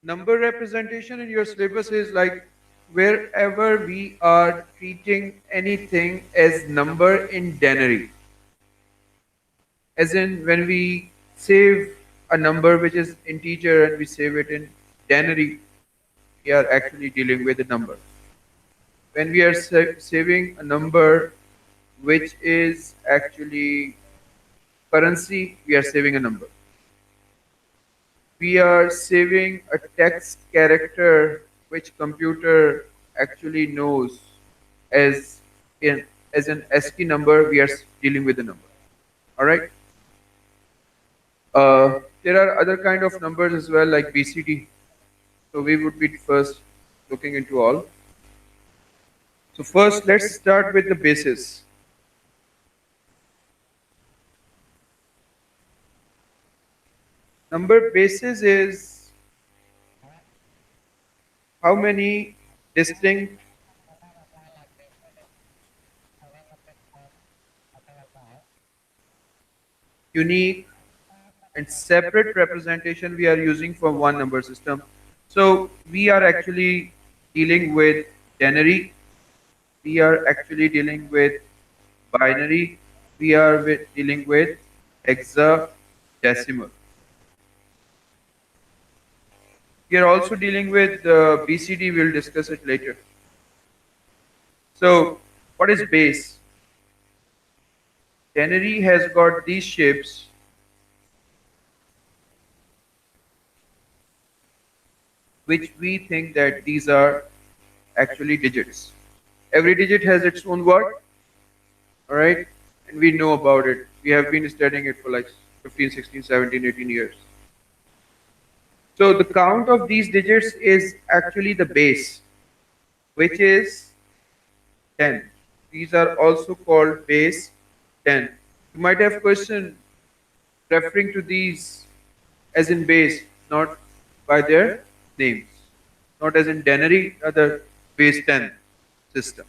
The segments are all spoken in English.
Number representation in your syllabus is like wherever we are treating anything as number in denary, as in when we save a number which is integer and we save it in denary, we are actually dealing with a number. When we are saving a number which is actually currency, we are saving a number. We are saving a text character which computer actually knows as in as an ASCII number. We are dealing with a number. All right. There are other kind of numbers as well, like BCD. So we would be first looking into all. So first, let's start with the basis. Number basis is how many distinct, unique, and separate representation we are using for one number system. So we are actually dealing with denary, we are actually dealing with binary, we are dealing with hexadecimal. We are also dealing with BCD, we'll discuss it later. So what is base? Denary has got these shapes which we think that these are actually digits. Every digit has its own word, all right? And we know about it. We have been studying it for like 15, 16, 17, 18 years. So the count of these digits is actually the base, which is 10. These are also called base 10. You might have question referring to these as in base, not by their names, not as in denary, other base 10 system.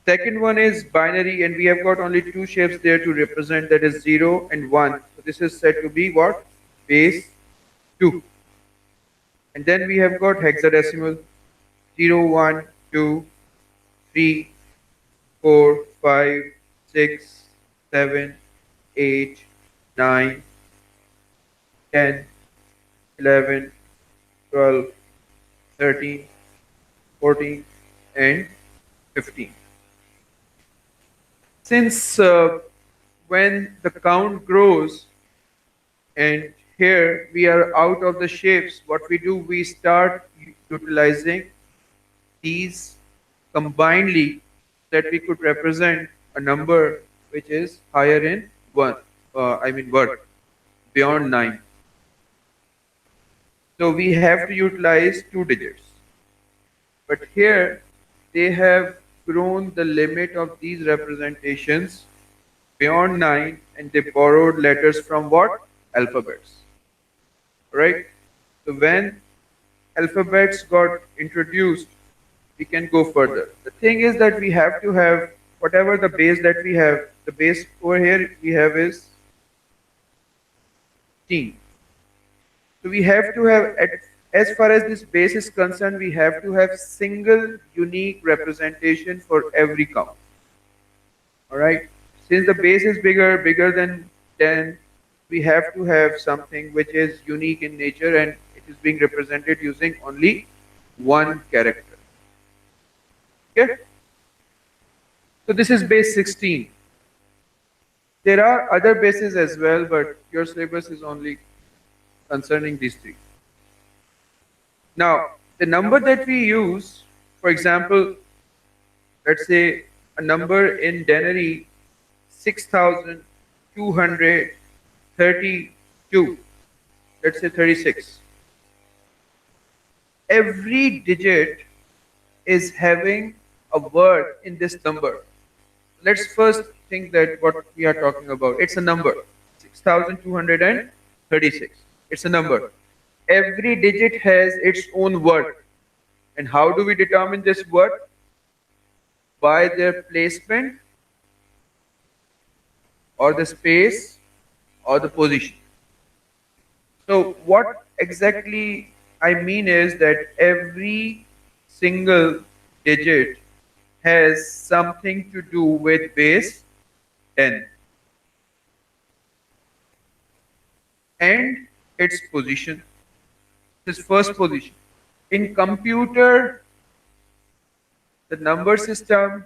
Second one is binary, and we have got only two shapes there to represent, that is 0 and 1. So this is said to be what? Base 2. And then we have got hexadecimal 0, 1, 2, 3, 4, 5, 6, 7, 8, 9, 10, 11, 12, 13, 14, and 15. Since when the count grows, and here we are out of the shapes, what we do, we start utilizing these combinedly that we could represent a number which is higher in word, beyond 9. So we have to utilize two digits. But here they have grown the limit of these representations beyond 9, and they borrowed letters from what? Alphabets. Right? So when alphabets got introduced, we can go further. The thing is that we have to have whatever the base that we have. The base over here we have is 16. So we have to have, as far as this base is concerned, we have to have single unique representation for every count. All right. Since the base is bigger than 10, we have to have something which is unique in nature, and it is being represented using only one character. Okay. So this is base 16. There are other bases as well, but your syllabus is only concerning these three. Now, the number that we use, for example, let's say a number in denary 6,232, let's say 36. Every digit is having a word in this number. Let's first think that what we are talking about. It's a number, 6,236. It's a number. Every digit has its own word. And how do we determine this word? By their placement, or the space, or the position. So what exactly I mean is that every single digit has something to do with base 10 and its position. This first position. In computer, the number system,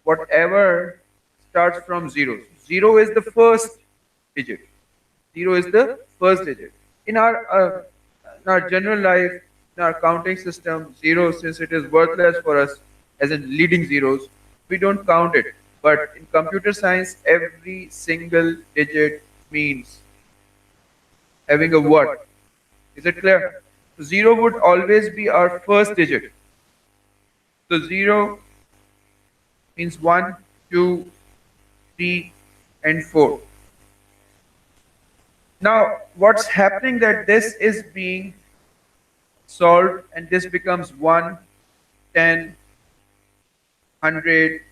whatever starts from zero. Zero is the first digit. Zero is the first digit. In our general life, in our counting system, zero, since it is worthless for us, as in leading zeros, we don't count it. But in computer science, every single digit means having a word. Is it clear? So zero would always be our first digit. So zero means one, two, three, and four. Now, what's happening that this is being solved and this becomes 1, 10, 100,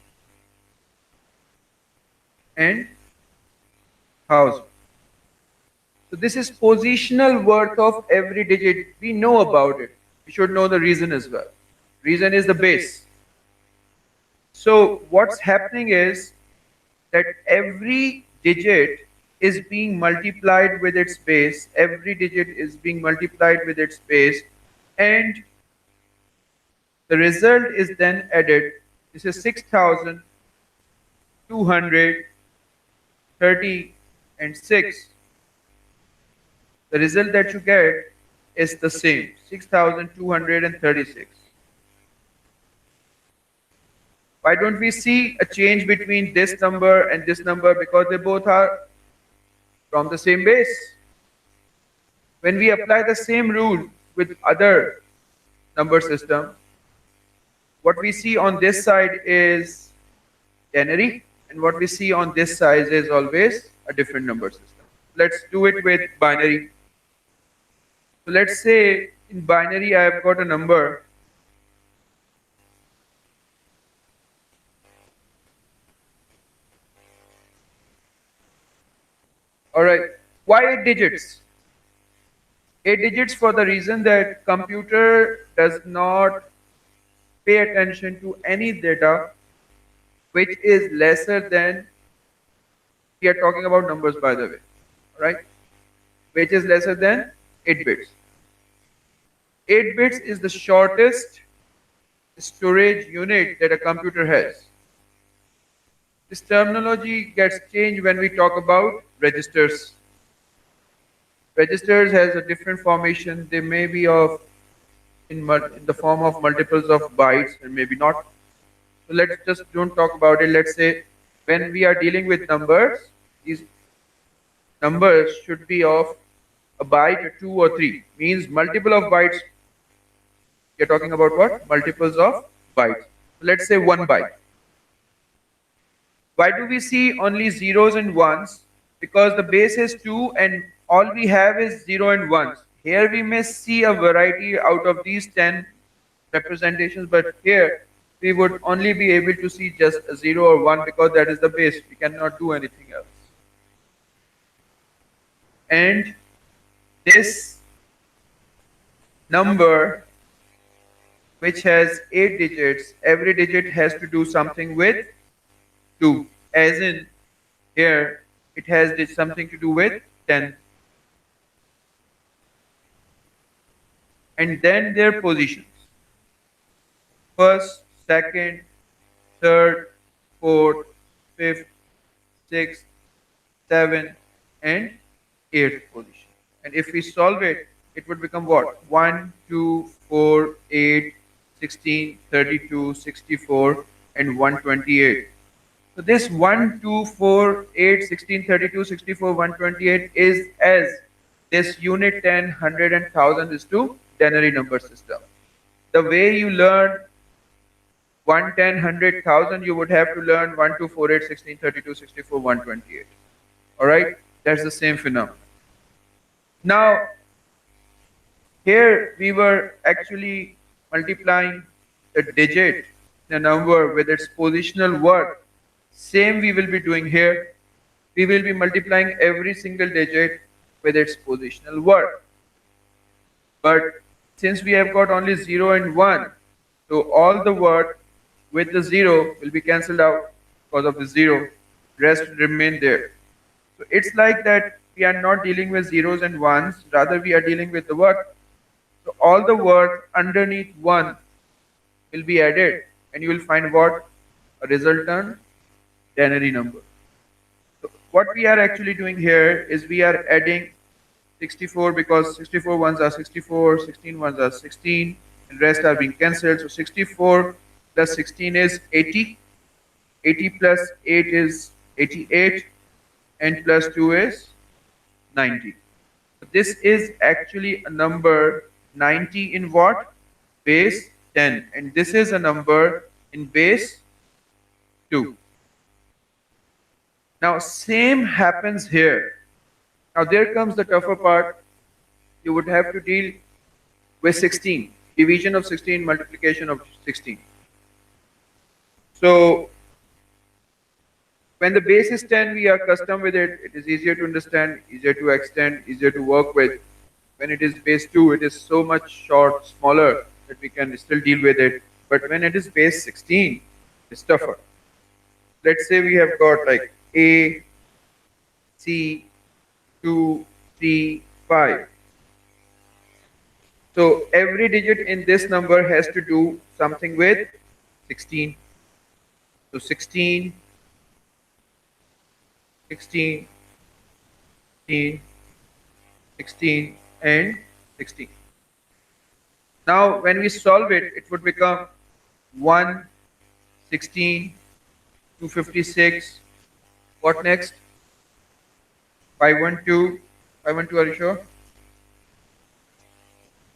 and 1000. So this is positional worth of every digit. We know about it. We should know the reason as well. Reason is the base. So what's happening is that every digit is being multiplied with its base. Every digit is being multiplied with its base, and the result is then added. This is 6,230 and 6. The result that you get is the same, 6,236. Why don't we see a change between this number and this number? Because they both are from the same base. When we apply the same rule with other number system, what we see on this side is ternary, and what we see on this side is always a different number system. Let's do it with binary. So let's say in binary I have got a number. Alright, why 8 digits? 8 digits for the reason that computer does not pay attention to any data which is lesser than, we are talking about numbers by the way, right? Which is lesser than 8 bits. 8 bits is the shortest storage unit that a computer has. This terminology gets changed when we talk about registers. Registers has a different formation. They may be of in the form of multiples of bytes and maybe not. So let's just don't talk about it. Let's say when we are dealing with numbers, these numbers should be of a byte, or 2 or 3. Means multiple of bytes. You're talking about what? Multiples of bytes. So let's say 1 byte. Why do we see only zeros and ones? Because the base is 2 and all we have is 0 and 1s. Here we may see a variety out of these 10 representations, but here we would only be able to see just a 0 or 1 because that is the base. We cannot do anything else. And this number, which has 8 digits, every digit has to do something with 2. As in here, it has something to do with 10. And then their positions. First, second, third, fourth, fifth, sixth, seventh, and eighth position. And if we solve it, it would become what? 1, 2, 4, 8, 16, 32, 64, and 128. So this 1, 2, 4, 8, 16, 32, 64, 128 is as this unit 10, 100, and 1000 is to ternary number system. The way you learn 1, 10, 100, 1000, you would have to learn 1, 2, 4, 8, 16, 32, 64, 128. Alright? That's the same phenomenon. Now, here we were actually multiplying the digit, the number with its positional worth. Same we will be doing here. We will be multiplying every single digit with its positional worth. But Since we have got only 0 and 1, so all the word with the 0 will be cancelled out because of the 0. Rest will remain there. So it's like that we are not dealing with zeros and ones, rather we are dealing with the word. So all the words underneath 1 will be added, and you will find what? A resultant ternary number. So what we are actually doing here is we are adding 64 because 64 ones are 64, 16 ones are 16, and rest are being cancelled. So 64 plus 16 is 80, 80 plus 8 is 88, and plus 2 is 90. So this is actually a number 90 in what? Base 10, and this is a number in base 2. Now same happens here. Now there comes the tougher part. You would have to deal with 16, division of 16, multiplication of 16. So when the base is 10, we are accustomed with it. It is easier to understand, easier to extend, easier to work with. When it is base 2, it is so much short, smaller that we can still deal with it. But when it is base 16, it's tougher. Let's say we have got like A, C, 2, 3, 5. So every digit in this number has to do something with 16. So 16, 16, 16, 16, and 16. Now when we solve it, it would become 1, 16, 256. What next? 512. 512, are you sure?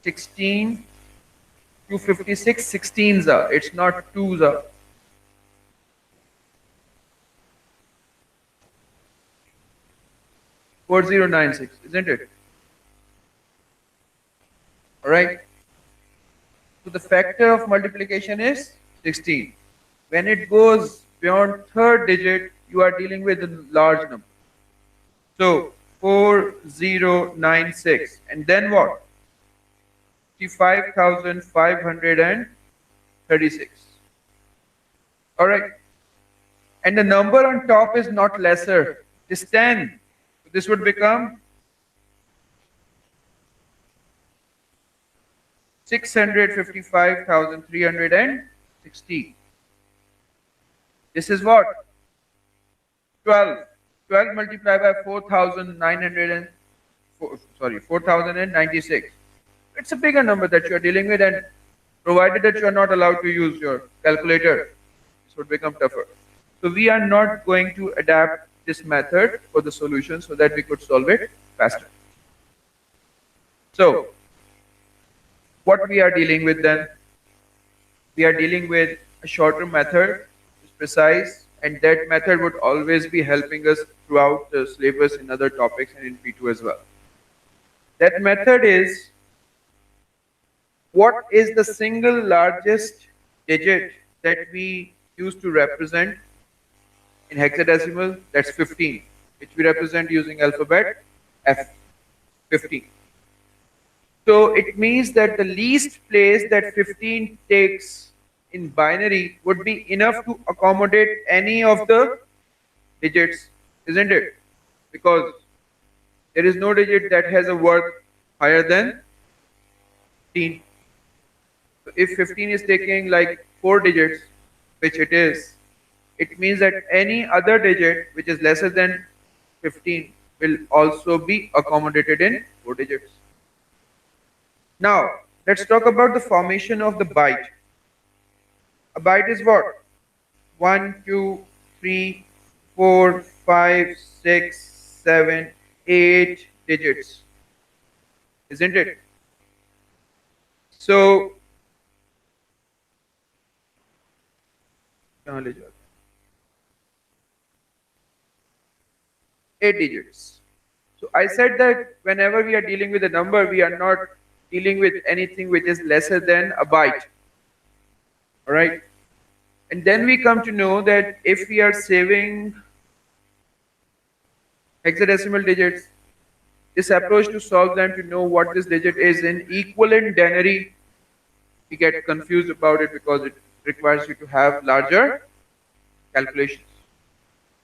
16, 256, 16s are. It's not 2s are. $4096, isn't it? Alright. So the factor of multiplication is 16. When it goes beyond third digit, you are dealing with a large number. So 4096. And then what? 55,536. Alright. And the number on top is not lesser. It's 10. So this would become 655,360. This is what? 12. 12 multiplied by 4,096. It's a bigger number that you are dealing with, and provided that you are not allowed to use your calculator, this would become tougher. So we are not going to adapt this method for the solution so that we could solve it faster. So what we are dealing with then? We are dealing with a shorter method, which is precise, and that method would always be helping us throughout the syllabus in other topics and in P2 as well. That method is, what is the single largest digit that we use to represent in hexadecimal? That's 15, which we represent using alphabet F, 15. So it means that the least place that 15 takes in binary would be enough to accommodate any of the digits, isn't it? Because there is no digit that has a worth higher than 15. So if 15 is taking like 4 digits, which it is, it means that any other digit which is lesser than 15 will also be accommodated in 4 digits. Now, let's talk about the formation of the byte. A byte is what? 1, 2, 3, 4, 5, 6, 7, 8 digits, isn't it? So, 8 digits. So I said that whenever we are dealing with a number, we are not dealing with anything which is lesser than a byte. Alright? And then we come to know that if we are saving hexadecimal digits, This approach to solve them to know what this digit is in equivalent denary, we get confused about it because it requires you to have larger calculations.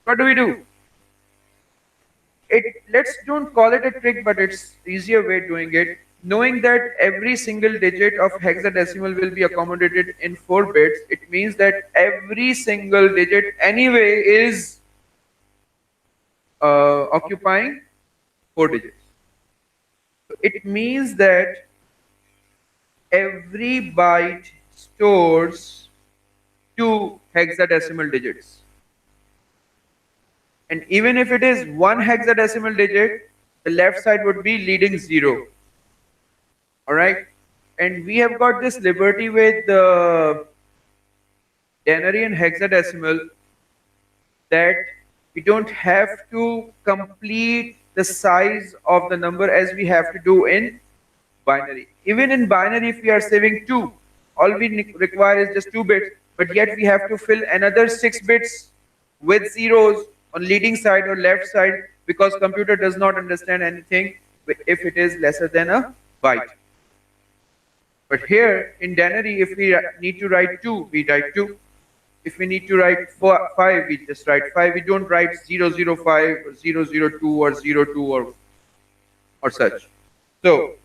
What do we do? Let's don't call it a trick, but it's easier way doing it. Knowing that every single digit of hexadecimal will be accommodated in 4 bits, it means that every single digit anyway is occupying 4 digits. So it means that every byte stores 2 hexadecimal digits. And even if it is 1 hexadecimal digit, the left side would be leading 0. Alright? And we have got this liberty with the denary and hexadecimal that we don't have to complete the size of the number as we have to do in binary. Even in binary, if we are saving 2, all we require is just 2 bits, but yet we have to fill another 6 bits with zeros on leading side or left side because computer does not understand anything if it is lesser than a byte. But here in denary, if we need to write 2, we write 2. If we need to write 5, we just write 5. We don't write 005 or 002 or 02 or such. So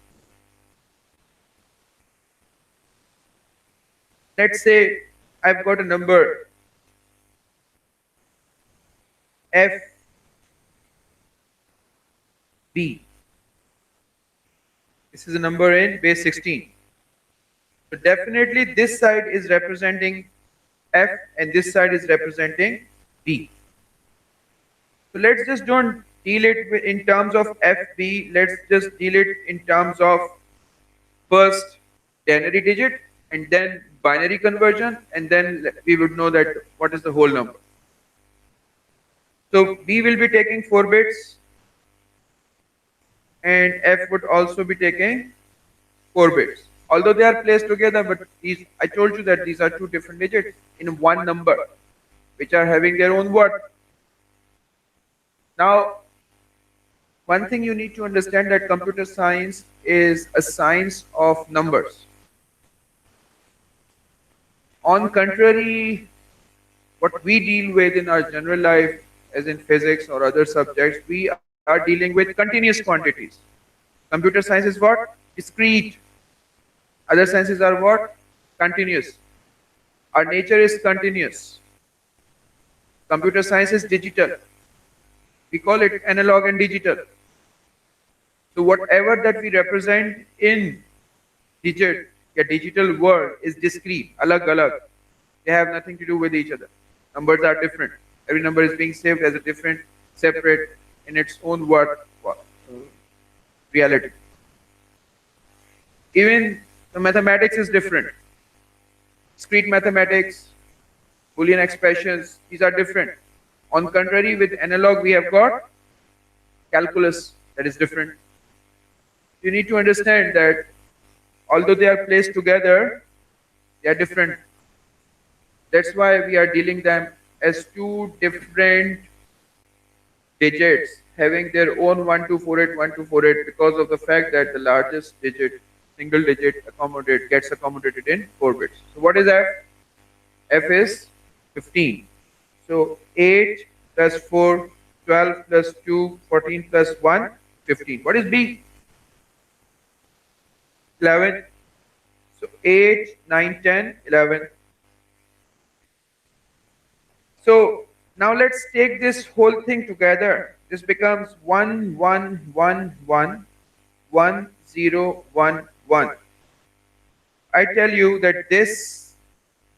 let's say I've got a number FB. This is a number in base 16. So definitely this side is representing F and this side is representing B. So let's just don't deal it in terms of FB. Let's just deal it in terms of first denary digit and then binary conversion, and then we would know that what is the whole number. So B will be taking 4 bits and F would also be taking 4 bits. Although they are placed together, but these, I told you that these are 2 different digits in one number, which are having their own word. Now, one thing you need to understand that computer science is a science of numbers. On contrary, what we deal with in our general life, as in physics or other subjects, we are dealing with continuous quantities. Computer science is what? Discrete. Other sciences are what? Continuous. Our nature is continuous. Computer science is digital. We call it analog and digital. So whatever that we represent in digit, a digital world is discrete, alag alag. They have nothing to do with each other. Numbers are different. Every number is being saved as a different, separate, in its own word reality. Even the mathematics is different. Discrete mathematics, Boolean expressions, these are different. On contrary, with analog, we have got calculus that is different. You need to understand that although they are placed together, they are different. That's why we are dealing them as 2 different digits having their own 1248, because of the fact that the largest digit, single digit, gets accommodated in 4 bits. So what is F? F is 15. So 8 plus 4, 12 plus 2, 14 plus 1, 15. What is B? 11. So 8, 9, 10, 11. So now let's take this whole thing together. This becomes 1, 1, 1, 1, 1, 0, 1, 1. I tell you that this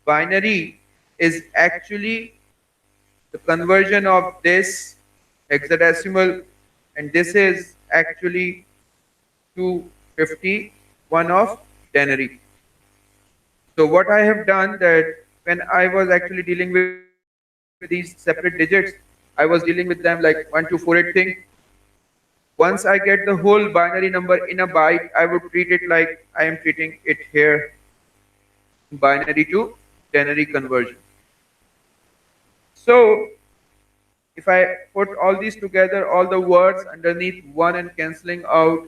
binary is actually the conversion of this hexadecimal, and this is actually 251 of denary. So what I have done that when I was actually dealing with these separate digits, I was dealing with them like 1248 thing. Once I get the whole binary number in a byte, I would treat it like I am treating it here, binary to denary conversion. So If I put all these together, all the words underneath 1 and cancelling out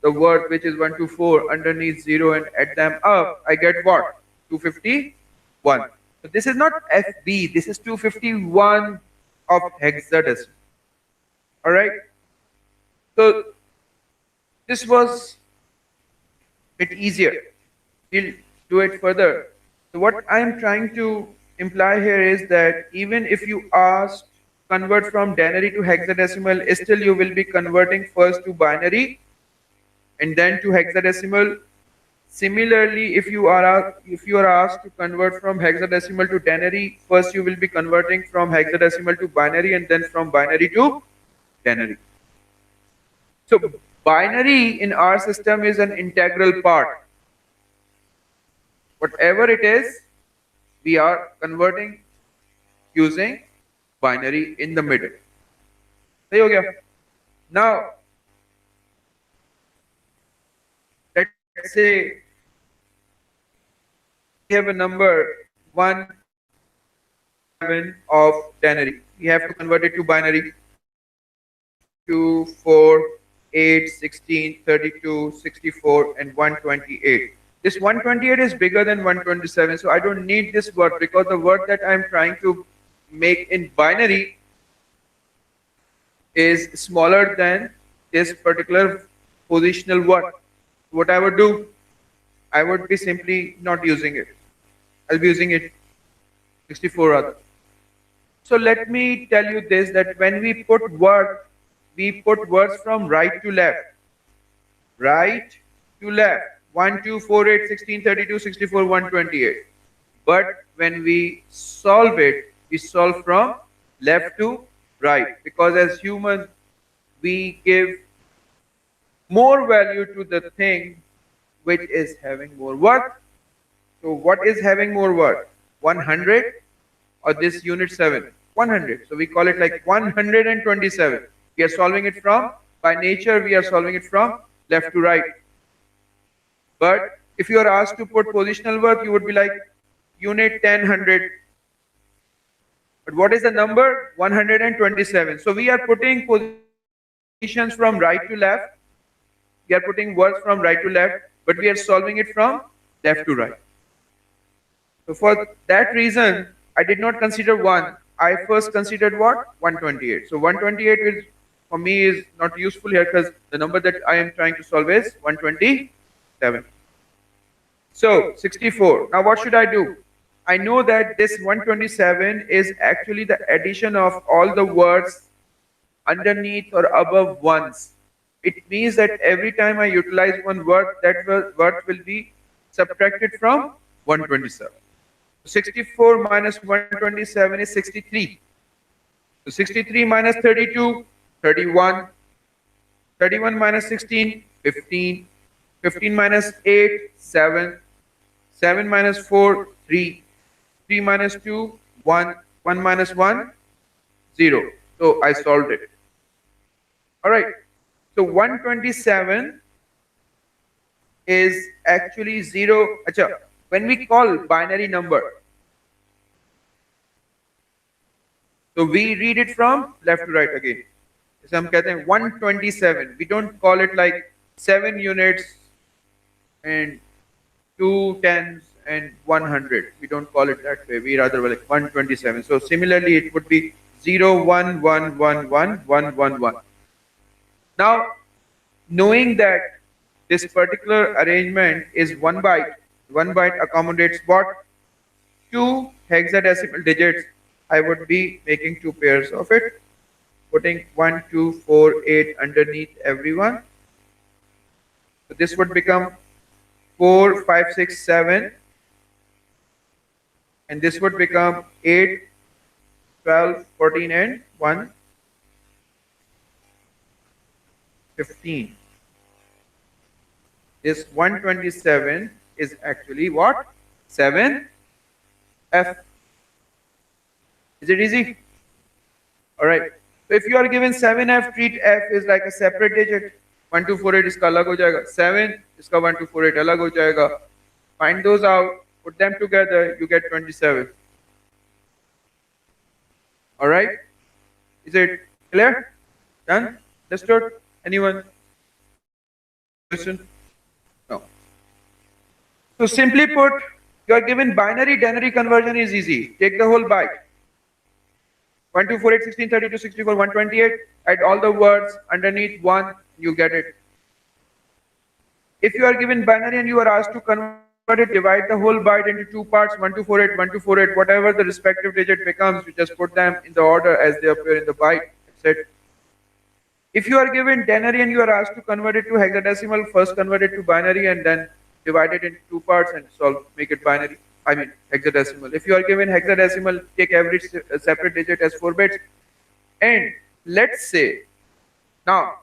the word which is 124 underneath 0 and add them up, I get what? 251. So this is not FB, this is 251 of hexadecimal. Alright? So this was a bit easier. We'll do it further. So what I'm trying to imply here is that even if you ask convert from denary to hexadecimal, still you will be converting first to binary and then to hexadecimal. Similarly, if you are asked to convert from hexadecimal to denary, first you will be converting from hexadecimal to binary and then from binary to denary. So binary in our system is an integral part. Whatever it is, we are converting using binary in the middle. सही हो गया? Now, let's say we have a number 127 of denary. We have to convert it to binary. 2, 4, 8, 16, 32, 64, and 128. This 128 is bigger than 127, so I don't need this word because the word that I'm trying to make in binary is smaller than this particular positional word. What I would do, I would be simply not using it. I'll be using it 64 rather. So let me tell you this, that when we put words from right to left. Right to left. 1, 2, 4, 8, 16, 32, 64, 128. But when we solve it, we solve from left to right. Because as humans, we give more value to the thing which is having more worth. So what is having more worth? 100 or this unit 7? 100. So we call it like 127. We are solving it from, by nature, we are solving it from left to right. But if you are asked to put positional worth, you would be like unit 1000. But what is the number? 127. So we are putting positions from right to left. We are putting words from right to left, but we are solving it from left to right. So for that reason, I did not consider 1. I first considered what? 128. So 128 is, for me, is not useful here because the number that I am trying to solve is 127. So 64. Now what should I do? I know that this 127 is actually the addition of all the words underneath or above ones. It means that every time I utilize one word, that word will be subtracted from 127. 64 minus 127 is 63. So 63 minus 32, 31. 31 minus 16, 15. 15 minus 8, 7. 7 minus 4, 3. 3 minus 2, 1. 1 minus 1, 0. So I solved it. Alright. So 127 is actually 0. Achha, when we call binary number, so we read it from left to right again. So हम कहते हैं 127. We don't call it like 7 units and 2 tens and 100. We don't call it that way. We rather like 127. So similarly, it would be 0, 1, 1, 1, 1, 1, 1, 1. Now, knowing that this particular arrangement is 1 byte, 1 byte accommodates what? 2 hexadecimal digits. I would be making 2 pairs of it, putting 1, 2, 4, 8 underneath everyone. So this would become 4, 5, 6, 7. And this would become 8, 12, 14, and 1, 15. This 127 is actually what? 7F. Is it easy? Alright. So if you are given 7F, treat F is like a separate digit. 1248 इसका अलग हो जाएगा. 7 इसका 1248 अलग हो जाएगा. Find those out, put them together, you get 27. Alright. Is it clear? Done? Understood? Anyone? Question? No. So simply put, you are given binary denary conversion is easy. Take the whole byte. 1, 2, 4, 8, 16, 32, 64, 128. Add all the words underneath 1, you get it. If you are given binary and you are asked to convert it, divide the whole byte into two parts, 1248, 1248, whatever the respective digit becomes, you just put them in the order as they appear in the byte. That's it. If you are given denary and you are asked to convert it to hexadecimal, first convert it to binary and then divide it into two parts and make it binary. I mean hexadecimal. If you are given hexadecimal, take every separate digit as 4 bits. And let's say now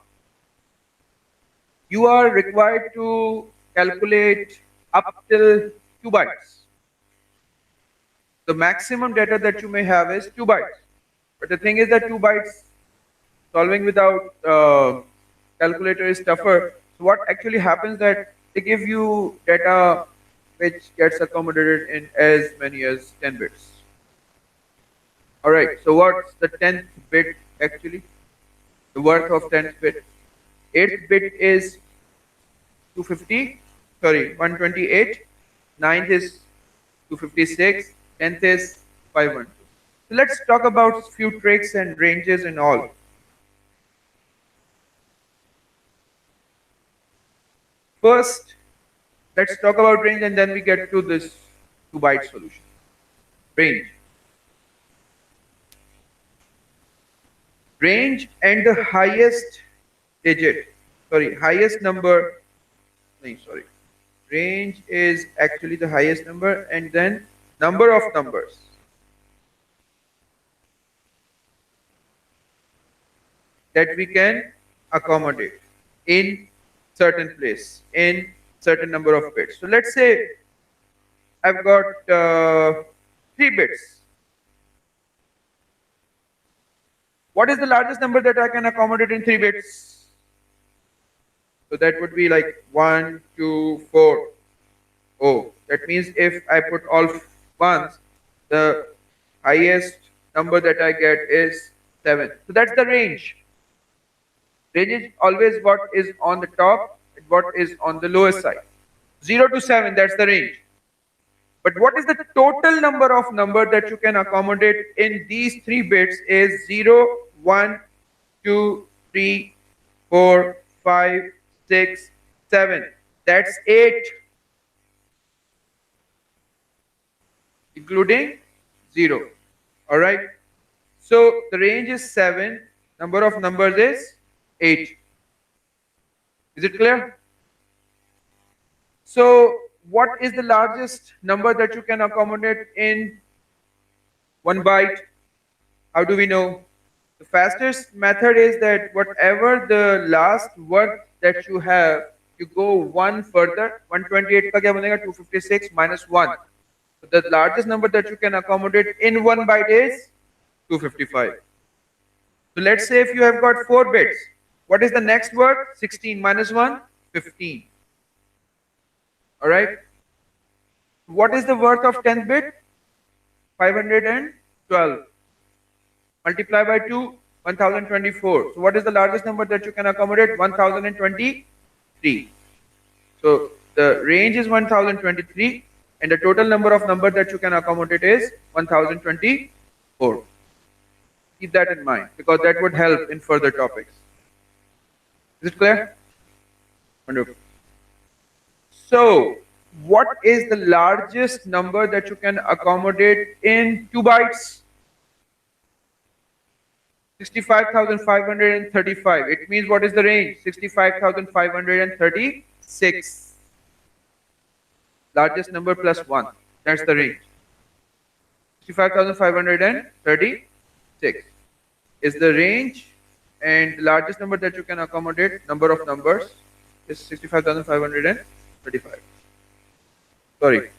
you are required to calculate up till 2 bytes. The maximum data that you may have is 2 bytes. But the thing is that 2 bytes solving without calculator is tougher. So what actually happens that they give you data which gets accommodated in as many as 10 bits. Alright, so what's the 10th bit actually? The worth of 10th bit. 8th bit is 128. 9th is 256. 10th is 512. So let's talk about few tricks and ranges and all. First, let's talk about range and then we get to this 2 byte solution. Range. Range and the highest digit, highest number, range is actually the highest number and then number of numbers. That we can accommodate in certain place, in certain number of bits. So let's say I've got 3 bits. What is the largest number that I can accommodate in 3 bits? So that would be like 1, 2, 4. Oh, that means if I put all ones, the highest number that I get is 7. So that's the range. Range is always what is on the top and what is on the lowest side. 0 to 7, that's the range. But what is the total number of number that you can accommodate in these 3 bits is 0, 1, 2, 3, 4, 5, 6, 7. That's 8. Including 0. Alright. So the range is 7. Number of numbers is 8. Is it clear? So what is the largest number that you can accommodate in 1 byte? How do we know? The fastest method is that whatever the last word that you have, you go 1 further. 128 ka kya banega? 256 minus 1. So the largest number that you can accommodate in 1 byte is 255. So let's say if you have got 4 bits, what is the next word? 16 minus 1? 15. Alright. What is the worth of 10th bit? 512. Multiply by 2, 1024. So what is the largest number that you can accommodate? 1023. So the range is 1023 and the total number of number that you can accommodate is 1024. Keep that in mind because that would help in further topics. Is it clear? Wonderful. So what is the largest number that you can accommodate in 2 bytes? 65,535. It means what is the range? 65,536. Largest number plus 1. That's the range. 65,536 is the range, and the largest number that you can accommodate, number of numbers, is 65,535. Sorry,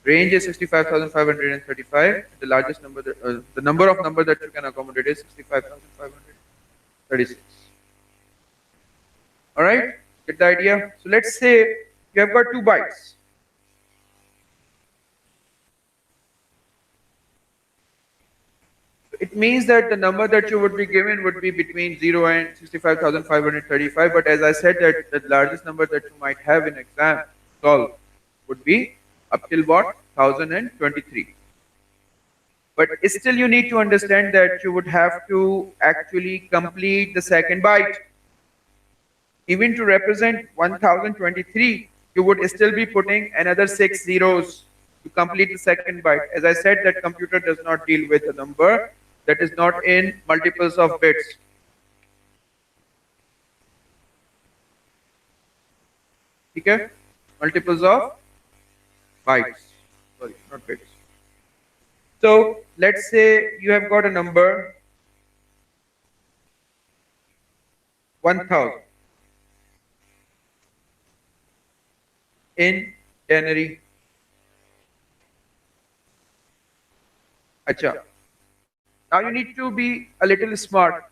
range is 65,535. The largest number, the number of number that you can accommodate is 65,536. All right, get the idea? So let's say you have got 2 bytes. It means that the number that you would be given would be between 0 and 65,535. But as I said, that the largest number that you might have in exam solve would be up till what? 1023. But still you need to understand that you would have to actually complete the second byte. Even to represent 1023, you would still be putting another 6 zeros to complete the second byte. As I said, that computer does not deal with a number that is not in multiples of bits. Okay? Multiples of bytes. Sorry, not bits. So let's say you have got a number 1000 in ternary. Acha. Now you need to be a little smart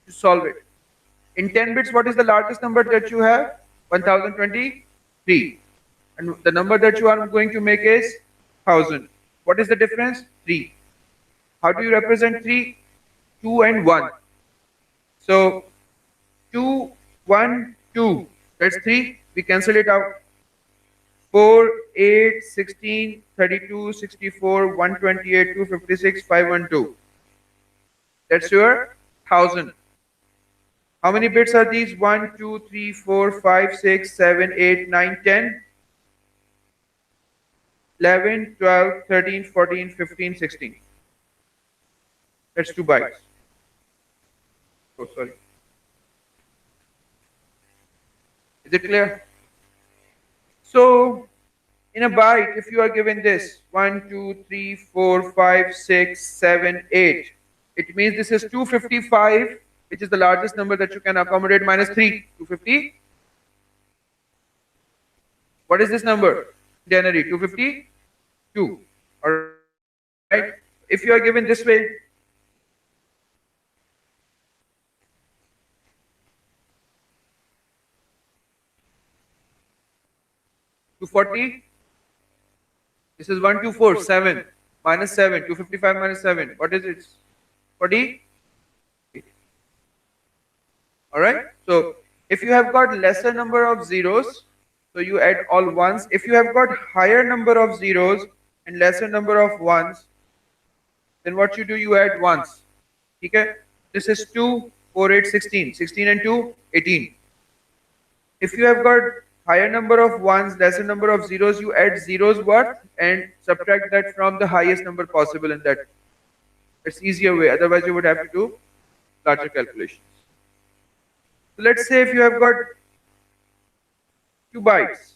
to solve it. In 10 bits, what is the largest number that you have? 1023. And the number that you are going to make is 1000. What is the difference? 3. How do you represent 3? 2 and 1. So 2, 1, 2. That's 3. We cancel it out. 4, 8, 16, 32, 64, 128, 256, 512. That's your 1000. How many bits are these? 1, 2, 3, 4, 5, 6, 7, 8, 9, 10, 11, 12, 13, 14, 15, 16. That's 2 bytes. Oh, sorry. Is it clear? So, in a byte, if you are given this 1, 2, 3, 4, 5, 6, 7, 8, it means this is 255, which is the largest number that you can accommodate, minus 3, 250. What is this number? January 252. Alright. If you are given this way, two 40. This is 1247 minus 7. 255 minus 7. What is it? 40. Alright. So if you have got lesser number of zeros, so you add all ones. If you have got higher number of zeros and lesser number of ones, then what you do, you add ones. Okay? This is 2, 4, 8, 16. 16 and 2, 18. If you have got higher number of ones, lesser number of zeros, you add zeros worth and subtract that from the highest number possible in that. It's easier way. Otherwise, you would have to do larger calculations. So let's say if you have got 2 bytes.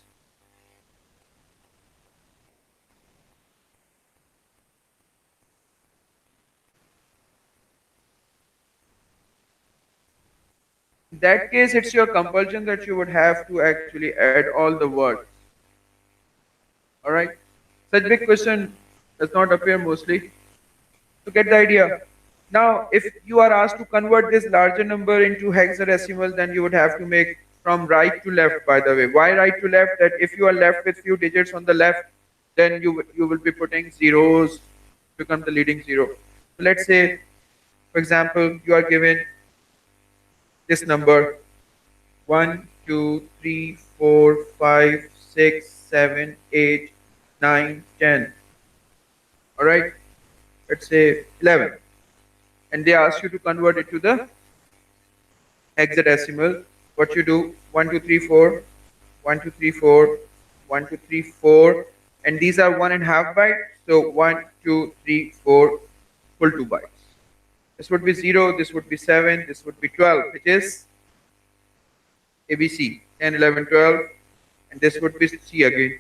In that case, it's your compulsion that you would have to actually add all the words. Alright? Such big question does not appear mostly. To get the idea. Now, if you are asked to convert this larger number into hexadecimal, then you would have to make from right to left, by the way. Why right to left? That if you are left with few digits on the left, then you will be putting zeros, become the leading zero. So let's say, for example, you are given this number 1, 2, 3, 4, 5, 6, 7, 8, 9, 10. Alright? Let's say 11. And they ask you to convert it to the hexadecimal. What you do? 1, 2, 3, 4, 1, 2, 3, 4, 1, 2, 3, 4. And these are 1.5 bytes. So 1, 2, 3, 4, full 2 bytes. This would be 0, this would be 7, this would be 12, which is ABC, 10, 11, 12, and this would be C again.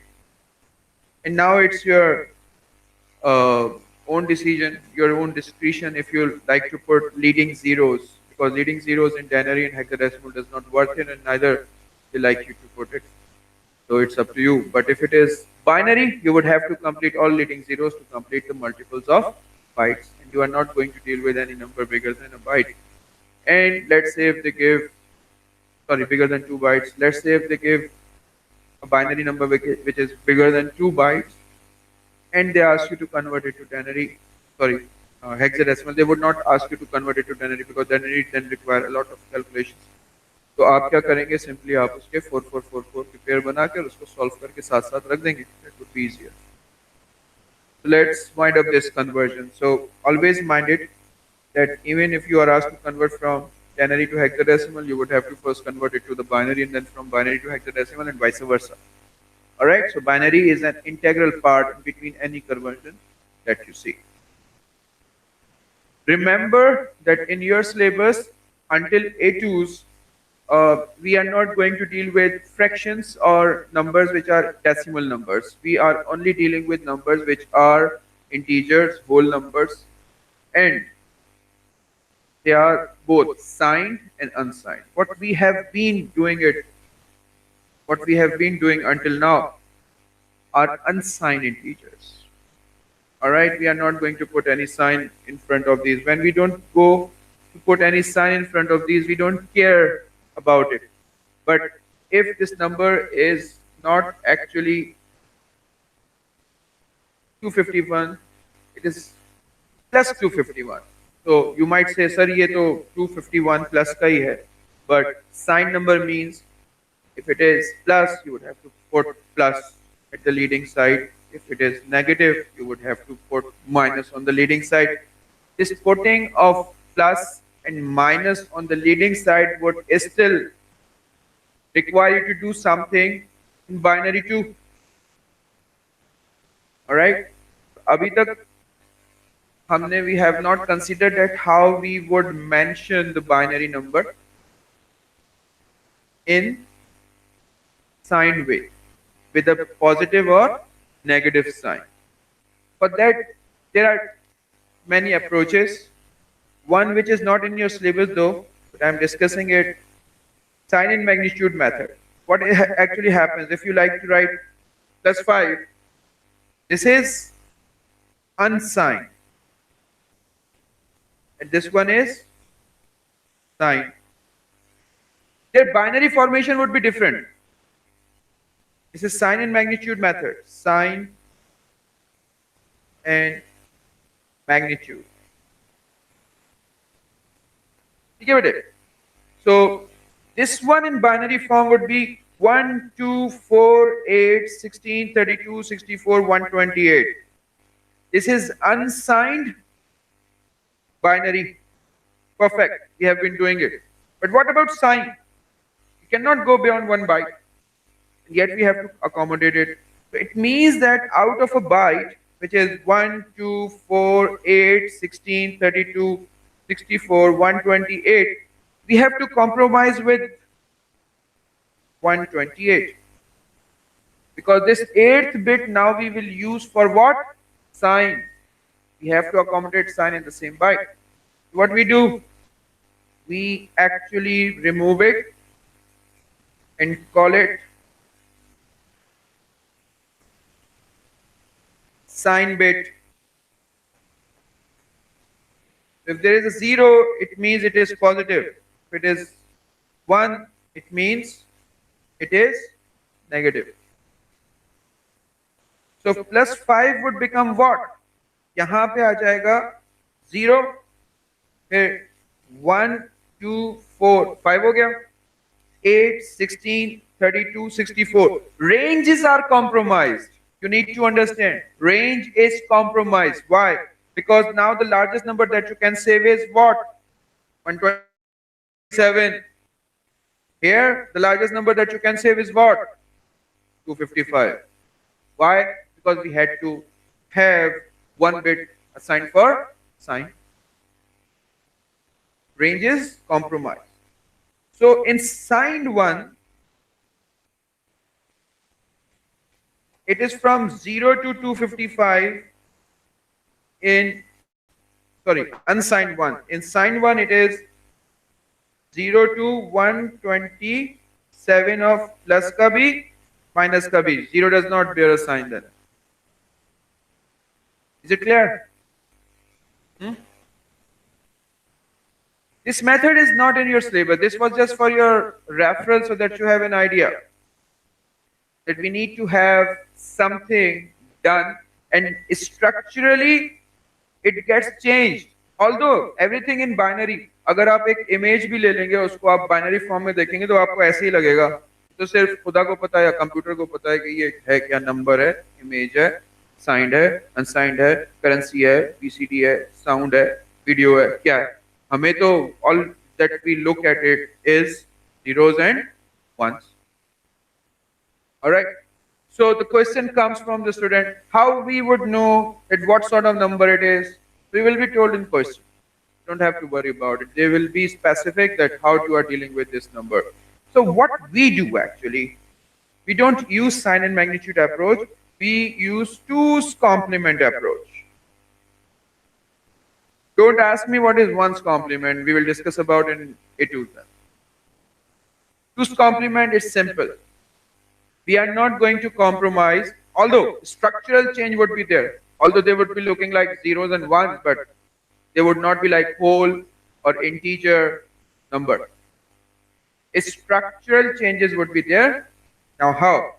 And now it's your own decision, your own discretion if you like to put leading zeros, because leading zeros in ternary and hexadecimal does not work in, and neither they like you to put it. So it's up to you. But if it is binary, you would have to complete all leading zeros to complete the multiples of bytes. You are not going to deal with any number bigger than a byte. And let's say if they give, sorry, bigger than 2 bytes. Let's say if they give a binary number which is bigger than 2 bytes, and they ask you to convert it to ternary, sorry, hexadecimal, they would not ask you to convert it to denary because denary then require a lot of calculations. तो आप क्या करेंगे, simply आप उसके 4444 के pair बनाकर उसको solve करके साथ साथ रख देंगे. That would be easier. So let's wind up this conversion. So always mind it that even if you are asked to convert from denary to hexadecimal, you would have to first convert it to the binary and then from binary to hexadecimal and vice versa. Alright, so binary is an integral part between any conversion that you see. Remember that in your syllabus, until A2s, we are not going to deal with fractions or numbers which are decimal numbers. We are only dealing with numbers which are integers, whole numbers, and they are both signed and unsigned. What we have been doing until now are unsigned integers. Alright, we are not going to put any sign in front of these. When we don't go to put any sign in front of these, we don't care about it. But if this number is not actually 251, it is plus 251. So you might say, sir, ये तो 251 plus का ही है. But sign number means if it is plus, you would have to put plus at the leading side. If it is negative, you would have to put minus on the leading side. This putting of plus and minus on the leading side would still require you to do something in binary too. Alright? Abhi tak we have not considered that how we would mention the binary number in signed way with a positive or negative sign. For that, there are many approaches. One which is not in your syllabus though, but I'm discussing it, sign in magnitude method. What actually happens if you like to write plus 5, this is unsigned. And this one is signed. Their binary formation would be different. This is sign and magnitude method. Sign and magnitude. You get it? So this one in binary form would be 1, 2, 4, 8, 16, 32, 64, 128. This is unsigned binary. Perfect. We have been doing it. But what about sign? You cannot go beyond 1 byte. Yet we have to accommodate it. So it means that out of a byte, which is 1, 2, 4, 8, 16, 32, 64, 128, we have to compromise with 128. Because this 8th bit now we will use for what? Sign. We have to accommodate sign in the same byte. What we do? We actually remove it and call it sign bit. If there is a 0, it means it is positive. If it is 1, it means it is negative. So plus 5 would become what? यहाँ पे आ जाएगा 0, फिर 1, 2, 4, 5 हो गया, 8, 16, 32, 64. Ranges are compromised. You need to understand, range is compromised. Why? Because now the largest number that you can save is what? 127. Here, the largest number that you can save is what? 255. Why? Because we had to have 1 bit assigned for sign. Range is compromised. So in signed one, it is from 0 to 255 in, unsigned one. In signed one, it is 0 to 127 of plus ka bhi, minus ka bhi. 0 does not bear a sign then. Is it clear? This method is not in your syllabus. This was just for your reference so that you have an idea that we need to have something done, and structurally it gets changed. Although everything in binary, अगर आप एक image भी ले लेंगे उसको आप binary form में देखेंगे तो आपको ऐसे ही लगेगा, तो सिर्फ खुदा को पता है या कंप्यूटर को पता है कि ये है क्या, नंबर है, इमेज है, साइंड है, अनसाइंड है, करेंसी है, पीसीडी है, साउंड है, वीडियो है, क्या है। हमें तो all that we look at it is zeros and ones. All right. So the question comes from the student, how we would know at what sort of number it is. We will be told in question. Don't have to worry about it. They will be specific that how you are dealing with this number. So what we do actually, we don't use sign and magnitude approach. We use 2's complement approach. Don't ask me what is 1's complement. We will discuss about in A2 then. 2's complement is simple. We are not going to compromise, although structural change would be there. Although they would be looking like zeros and ones, but they would not be like whole or integer number. Structural changes would be there. Now how?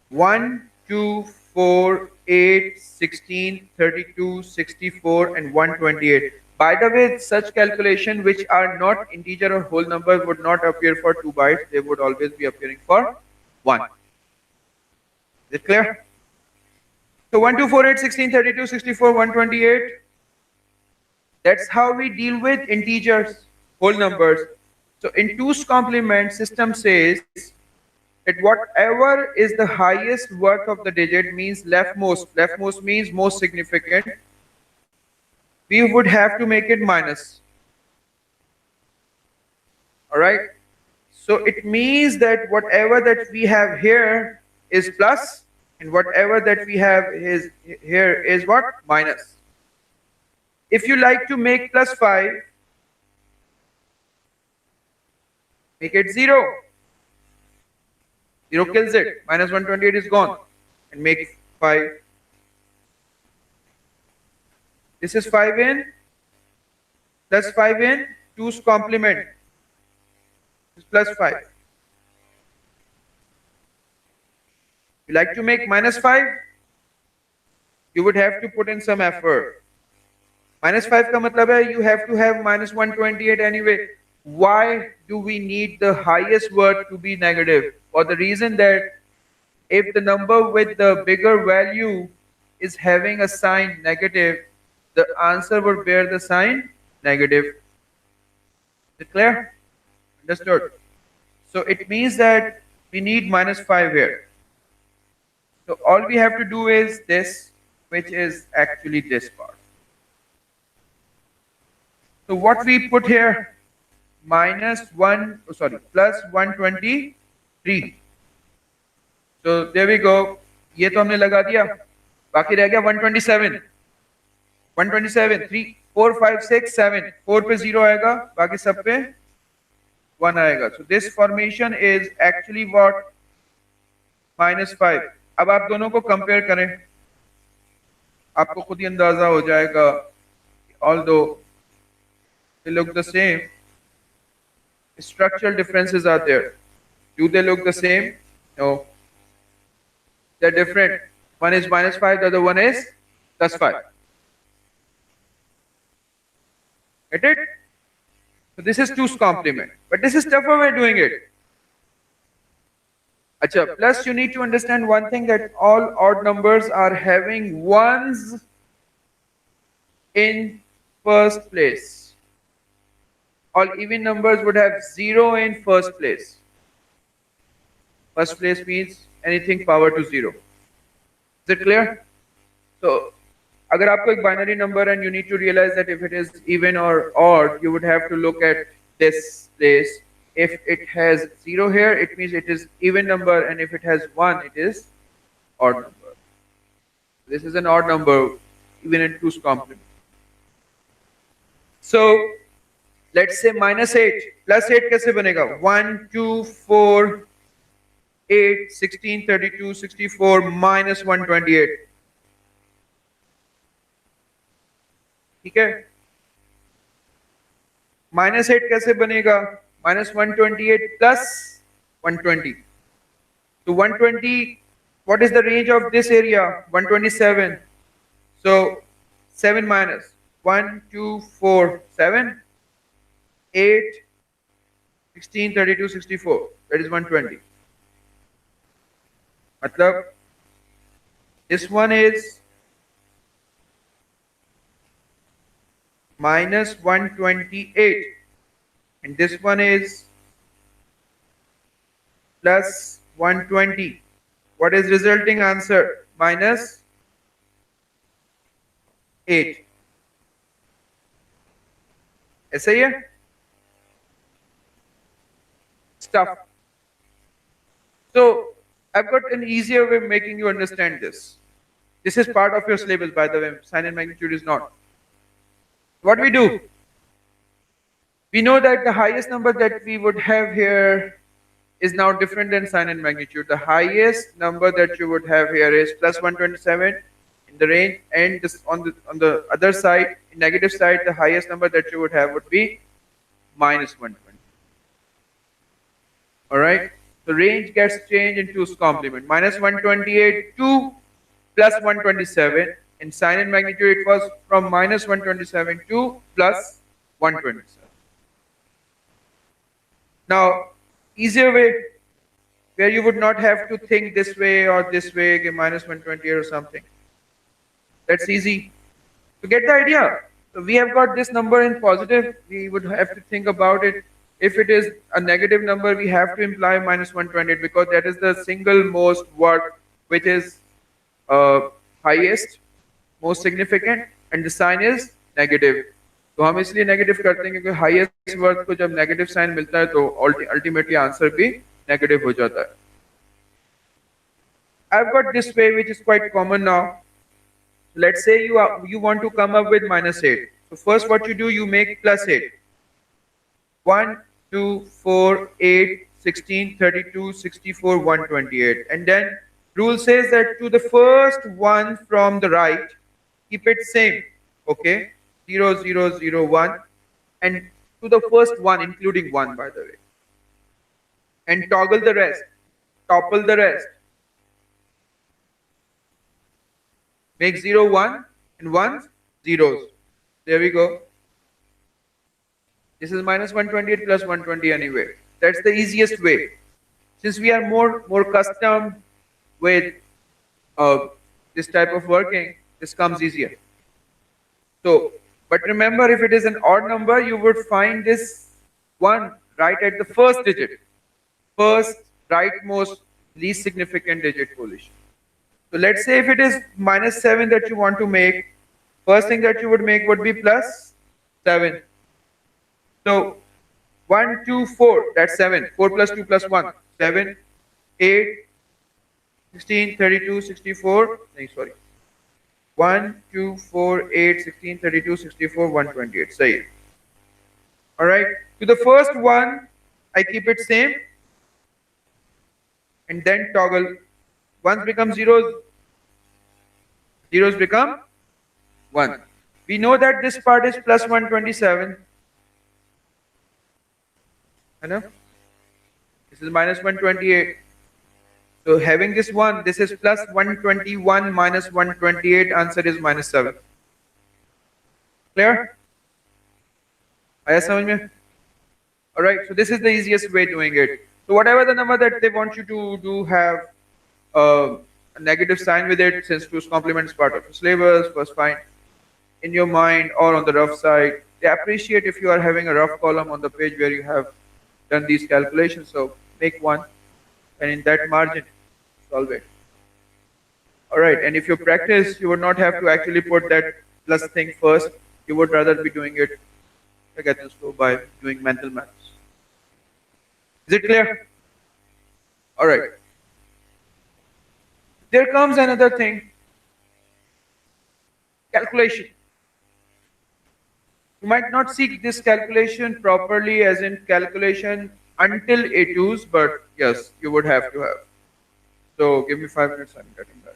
1, 2, 4, 8, 16, 32, 64 and 128. By the way, such calculation which are not integer or whole numbers would not appear for 2 bytes. They would always be appearing for 1. Is it clear? So 1, 2, 4, 8, 16, 32, 64, 128. That's how we deal with integers, whole numbers. So in 2's complement, system says that whatever is the highest worth of the digit means leftmost. Leftmost means most significant. We would have to make it minus. All right. So it means that whatever that we have here is plus, and whatever that we have is here is what? Minus. If you like to make plus 5, make it 0. 0 kills it. Minus 128 is gone. And make 5. This is 5 in, plus 5 in, 2's complement is plus 5. You like to make minus 5, you would have to put in some effort. Minus 5 ka matlab hai you have to have minus 128 anyway. Why do we need the highest word to be negative? For the reason that if the number with the bigger value is having a sign negative, the answer would bear the sign negative. Is it clear? Understood? So it means that we need minus 5 here. So all we have to do is this, which is actually this part. So what we put here, plus 123. So there we go. ये तो हमने लगा दिया. बाकी रह गया 127. 127, 3, 4, 5, 6, 7. 4 पे 0 आएगा, बाकी सब पे 1 आएगा. So this formation is actually what? minus 5. अब आप दोनों को कंपेयर करें, आपको खुद ही अंदाजा हो जाएगा. Although they look the same, structural differences are there. Do they look the same? No. They're different. One is minus 5, the other one is plus 5. Get it? So this is 2's complement. But this is tougher way doing it. Achha, plus you need to understand one thing, that all odd numbers are having ones in first place. All even numbers would have 0 in first place. First place means anything power to 0. Is it clear? So, अगर आपको एक binary number and you need to realize that if it is even or odd, you would have to look at this place. If it has 0 here, it means it is even number, and if it has 1, it is odd number. This is an odd number, even in 2's complement. So, let's say minus 8. Plus 8 कैसे बनेगा? 1, 2, 4, 8, 16, 32, 64, minus 128. ठीक है? Minus 8 कैसे बनेगा? Minus 128 plus 120. So 120 What is the range of this area? 127. So 7 minus 1, 2, 4, 7, 8, 16, 32, 64. That is 120. Matlab, this one is minus 128 and this one is plus 120. What is resulting answer? Minus 8. ऐसा ही है stuff. So I've got an easier way of making you understand this. This is part of your syllabus, by the way. Sign and magnitude is not. What we do? We know that the highest number that we would have here is now different than sign and magnitude. The highest number that you would have here is plus 127 in the range, and this on the other side, in negative side, the highest number that you would have would be minus 120. All right. The range gets changed into 2's complement. Minus 128 to plus 127. In sign and magnitude, it was from minus 127 to plus 127. Now, easier way where you would not have to think this way or this way, okay, minus 128 or something. That's easy. To get the idea, so we have got this number in positive, we would have to think about it. If it is a negative number, we have to imply minus 128 because that is the single most word which is highest, most significant, and the sign is negative. तो हम इसलिए negative करते हैं क्योंकि highest worth को जब negative sign मिलता है तो अल्टीमेटली आंसर भी नेगेटिव हो जाता है. I've got this way which is quite common now. Let's say you want to come up with minus 8. So first what you do, you make plus 8. 1, 2, 4, 8, 16, 32, 64, 128. And then rule says that to the first one from the right, keep it same. Okay? 0, 0, 0, 1. And to the first one, including 1 by the way. And toggle the rest. Topple the rest. Make 0, 1 and 1 zeros. There we go. This is minus 128 plus 120 anyway. That's the easiest way. Since we are more custom with this type of working, this comes easier. So, but remember, if it is an odd number, you would find this one right at the first digit. First, rightmost, least significant digit position. So let's say if it is minus 7 that you want to make, first thing that you would make would be plus 7. So 1, 2, 4, that's 7. 4 plus 2 plus 1, 7, 8, 16, 32, 64, no, sorry. 1, 2, 4, 8, 16, 32, 64, 128. Say. Alright. To the first one, I keep it same. And then toggle. Ones become zeros. Zeros become 1. We know that this part is plus 127. Enough? This is minus 128. So having this one, this is plus 121 minus 128, answer is minus 7. Clear? आया समझ में? Alright, so this is the easiest way doing it. So whatever the number that they want you to do have a negative sign with it, since 2's complement is part of the syllabus, first find in your mind or on the rough side. They appreciate if you are having a rough column on the page where you have done these calculations, so make one and in that margin solve it. Alright, and if you practice, you would not have to actually put that plus thing first. You would rather be doing it by doing mental maths. Is it clear? Alright. There comes another thing. Calculation. You might not see this calculation properly as in calculation until A2s, but yes, you would have to have. So give me 5 minutes, I'm getting that.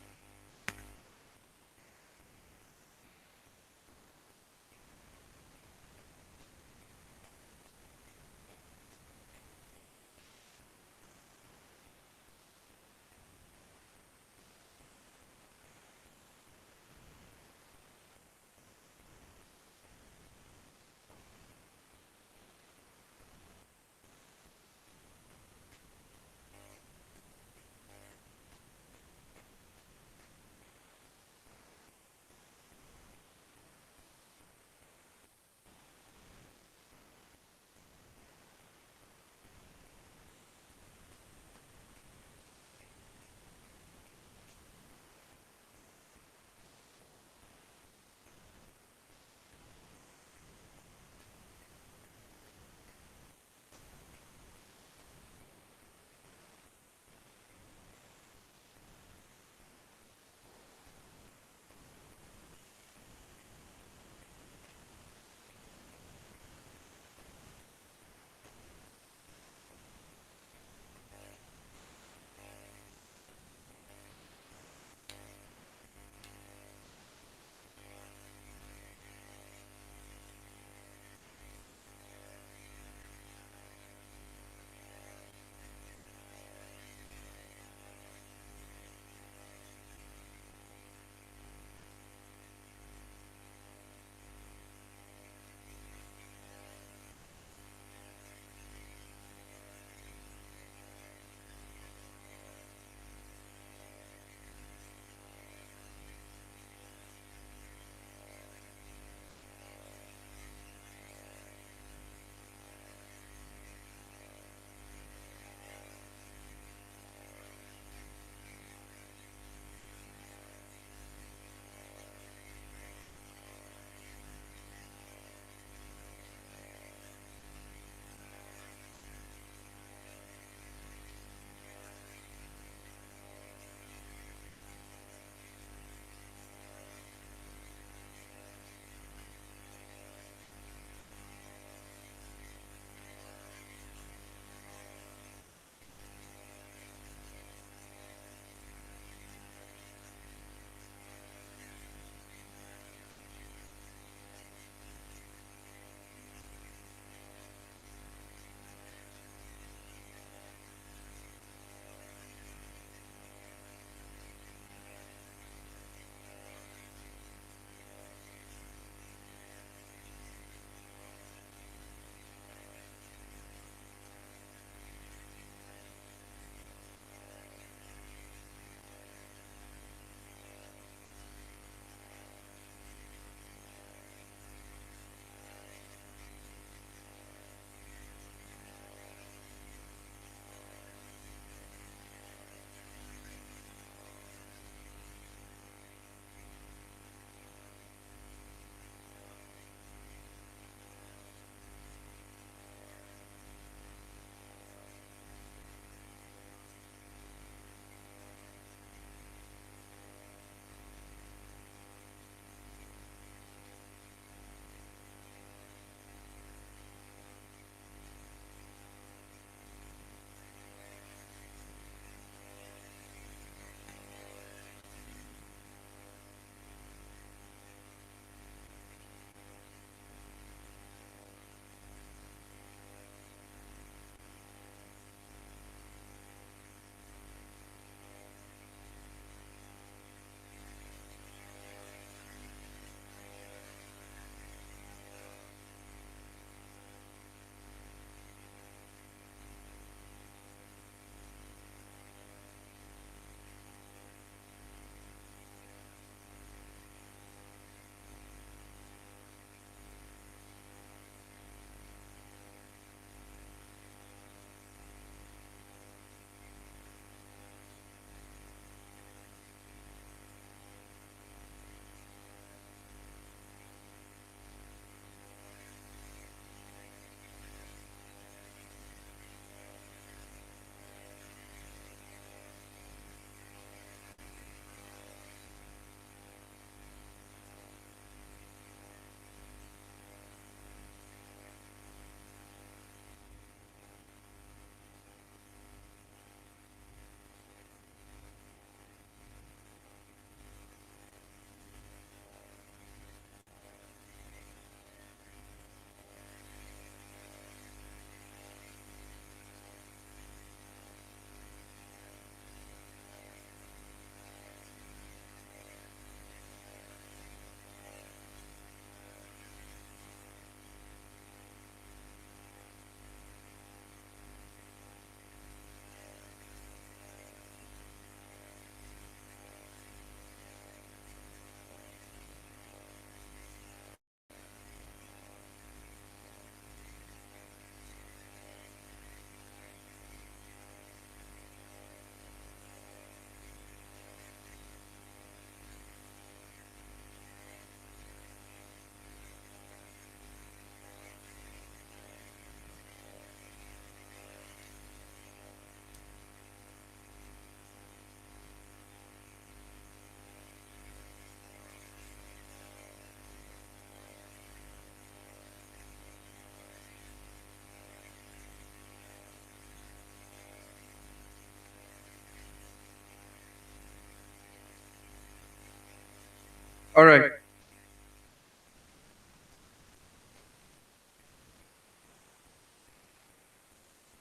All right.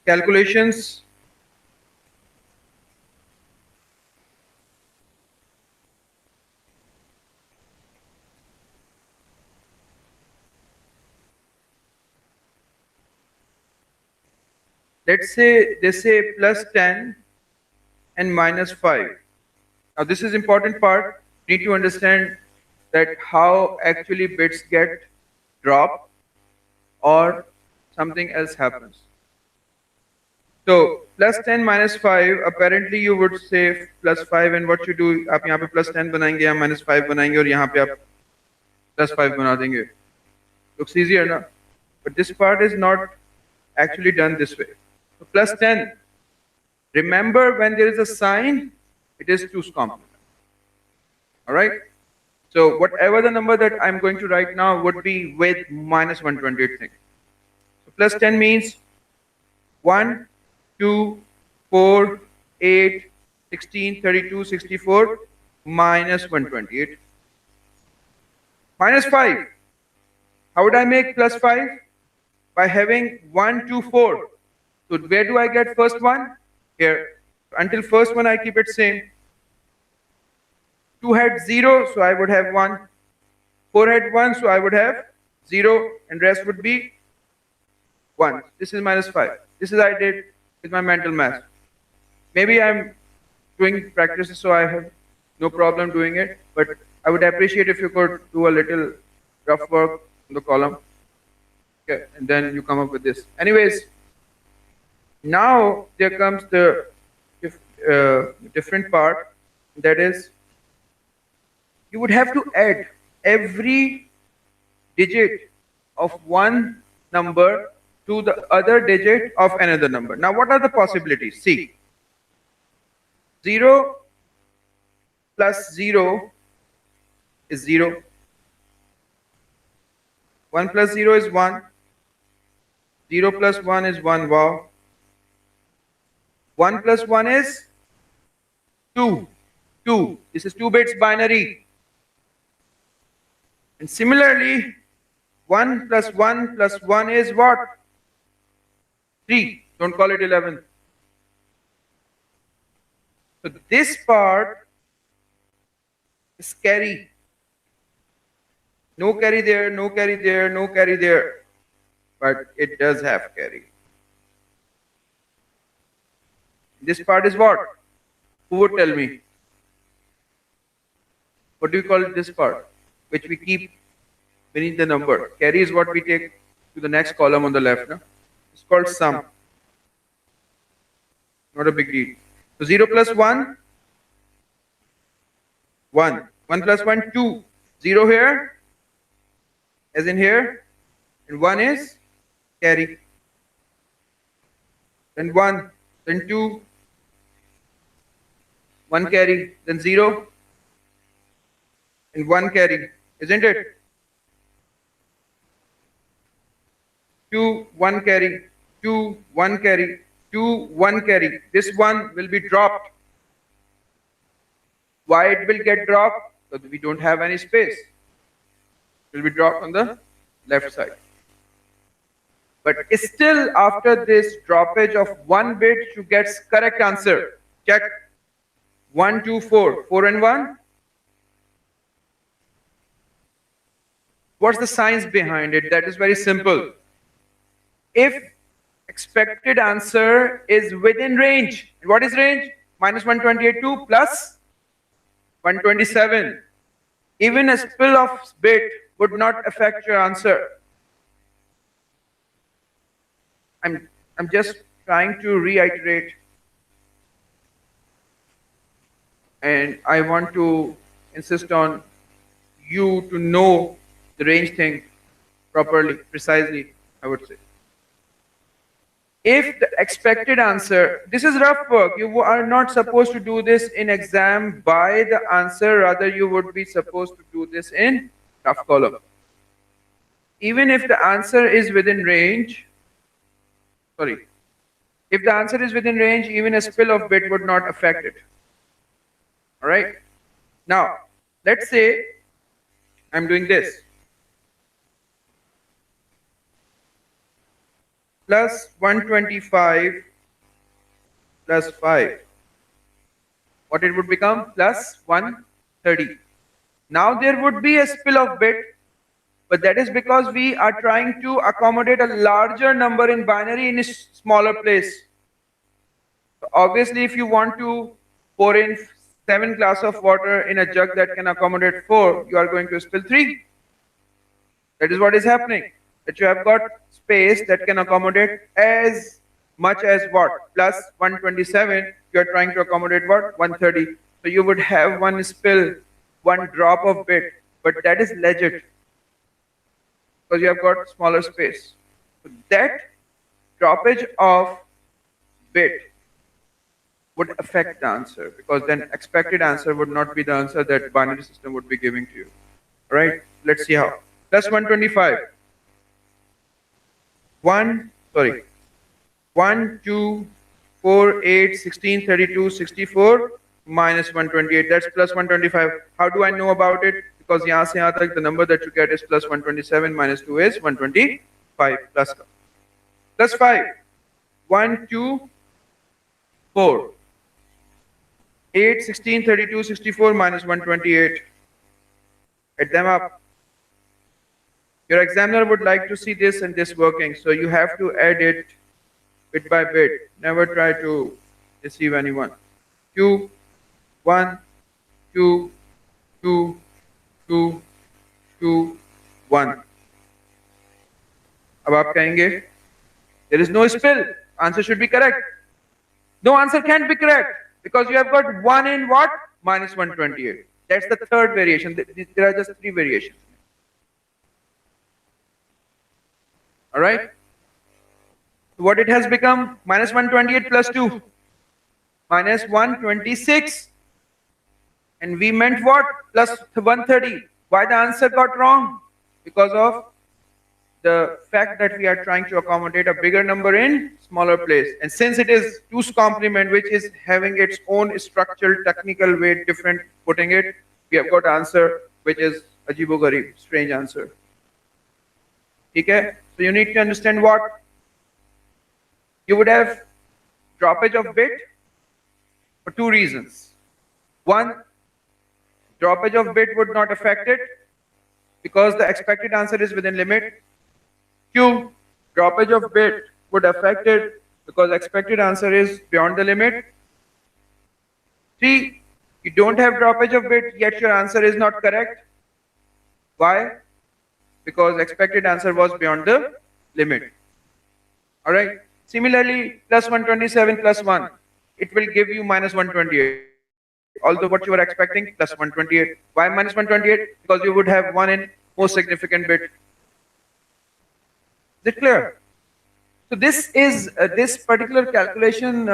Calculations. Let's say they say plus 10 and minus 5. Now this is important part. You need to understand that how actually bits get dropped or something else happens. So plus 10 minus 5, apparently you would say plus 5, and what you do, आप यहाँ पे plus 10 बनाएंगे या minus 5 बनाएंगे और यहाँ पे आप plus 5 बना देंगे. Looks easier ना? But this part is not actually done this way. So plus 10. Remember, when there is a sign, it is 2's complement. Alright? So whatever the number that I'm going to write now would be with minus 128 thing. So plus 10 means 1, 2, 4, 8, 16, 32, 64, minus 128. Minus 5. How would I make plus 5? By having 1, 2, 4. So where do I get first one? Here. Until first one I keep it same. 2 had 0, so I would have 1. 4 had 1, so I would have 0, and rest would be 1. This is minus 5. This is I did with my mental math. Maybe I'm doing practices, so I have no problem doing it, but I would appreciate if you could do a little rough work on the column. Okay, and then you come up with this. Anyways, now there comes the different part, that is, you would have to add every digit of one number to the other digit of another number. Now what are the possibilities? See, 0 plus 0 is 0. 1 plus 0 is 1. 0 plus 1 is 1. Wow. 1 plus 1 is 2. 2. This is 2 bits binary. And similarly, 1 plus 1 plus 1 is what? 3. Don't call it 11. So this part is carry. No carry there, no carry there, no carry there. But it does have carry. This part is what? Who would tell me? What do you call this part? Which we keep beneath the number. Carry is what we take to the next column on the left. No? It's called sum. Not a big deal. So 0 plus 1, 1. 1 plus 1, 2. 0 here, as in here, and 1 is carry. Then 1, then 2, 1 carry, then 0, and 1 carry, isn't it? 2, 1 carry, 2, 1 carry, 2, 1 carry. This one will be dropped. Why it will get dropped? Because we don't have any space. It will be dropped on the left side. But still, after this droppage of 1 bit, you get correct answer. Check. 1, 2, 4. 4 and 1. What's the science behind it? That is very simple. If expected answer is within range, and what is range? Minus 128 to plus 127. Even a spill of bit would not affect your answer. I'm just trying to reiterate, and I want to insist on you to know the range thing properly, precisely, I would say. If the expected answer, this is rough work, you are not supposed to do this in exam by the answer, rather you would be supposed to do this in rough column. Even if the answer is within range, if the answer is within range, even a spill of bit would not affect it. Alright? Now, let's say I'm doing this. Plus 125 plus 5. What it would become? Plus 130. Now there would be a spill of bit, but that is because we are trying to accommodate a larger number in binary in a smaller place. So obviously, if you want to pour in 7 glass of water in a jug that can accommodate 4, you are going to spill 3. That is what is happening. That you have got space that can accommodate as much as what? Plus 127, you are trying to accommodate what? 130. So you would have one spill, one drop of bit, but that is legit because you have got smaller space. So that droppage of bit would affect the answer because then expected answer would not be the answer that binary system would be giving to you. Right? Let's see how. Plus 125. 1, 2, 4, 8, 16, 32, 64 minus 128. That's plus 125. How do I know about it? Because यहाँ से यहाँ तक the number that you get is plus 127 minus 2 is 125 plus 5. 1, 2, 4. 8, 16, 32, 64 minus 128. Add them up. Your examiner would like to see this and this working, so you have to add it bit by bit. Never try to deceive anyone. 2, 1, 2, 2, 2, 2, 1. अब आप कहेंगे, there is no spill. Answer should be correct. No, answer can't be correct because you have got 1 in what? Minus 128. That's the third variation. There are just 3 variations. All right. So what it has become? Minus 128 plus 2. Minus 126. And we meant what? Plus 130. Why the answer got wrong? Because of the fact that we are trying to accommodate a bigger number in smaller place. And since it is 2's complement, which is having its own structural, technical way, different putting it, we have got answer which is ajibo-garib, strange answer. Okay? So you need to understand what? You would have droppage of bit for 2 reasons. 1, droppage of bit would not affect it because the expected answer is within limit. 2, droppage of bit would affect it because expected answer is beyond the limit. 3, you don't have droppage of bit yet your answer is not correct. Why? Because expected answer was beyond the limit. Alright. Similarly, plus 127 plus 1, it will give you minus 128. Although what you were expecting, plus 128. Why minus 128? Because you would have 1 in most significant bit. Is it clear? So this is this particular calculation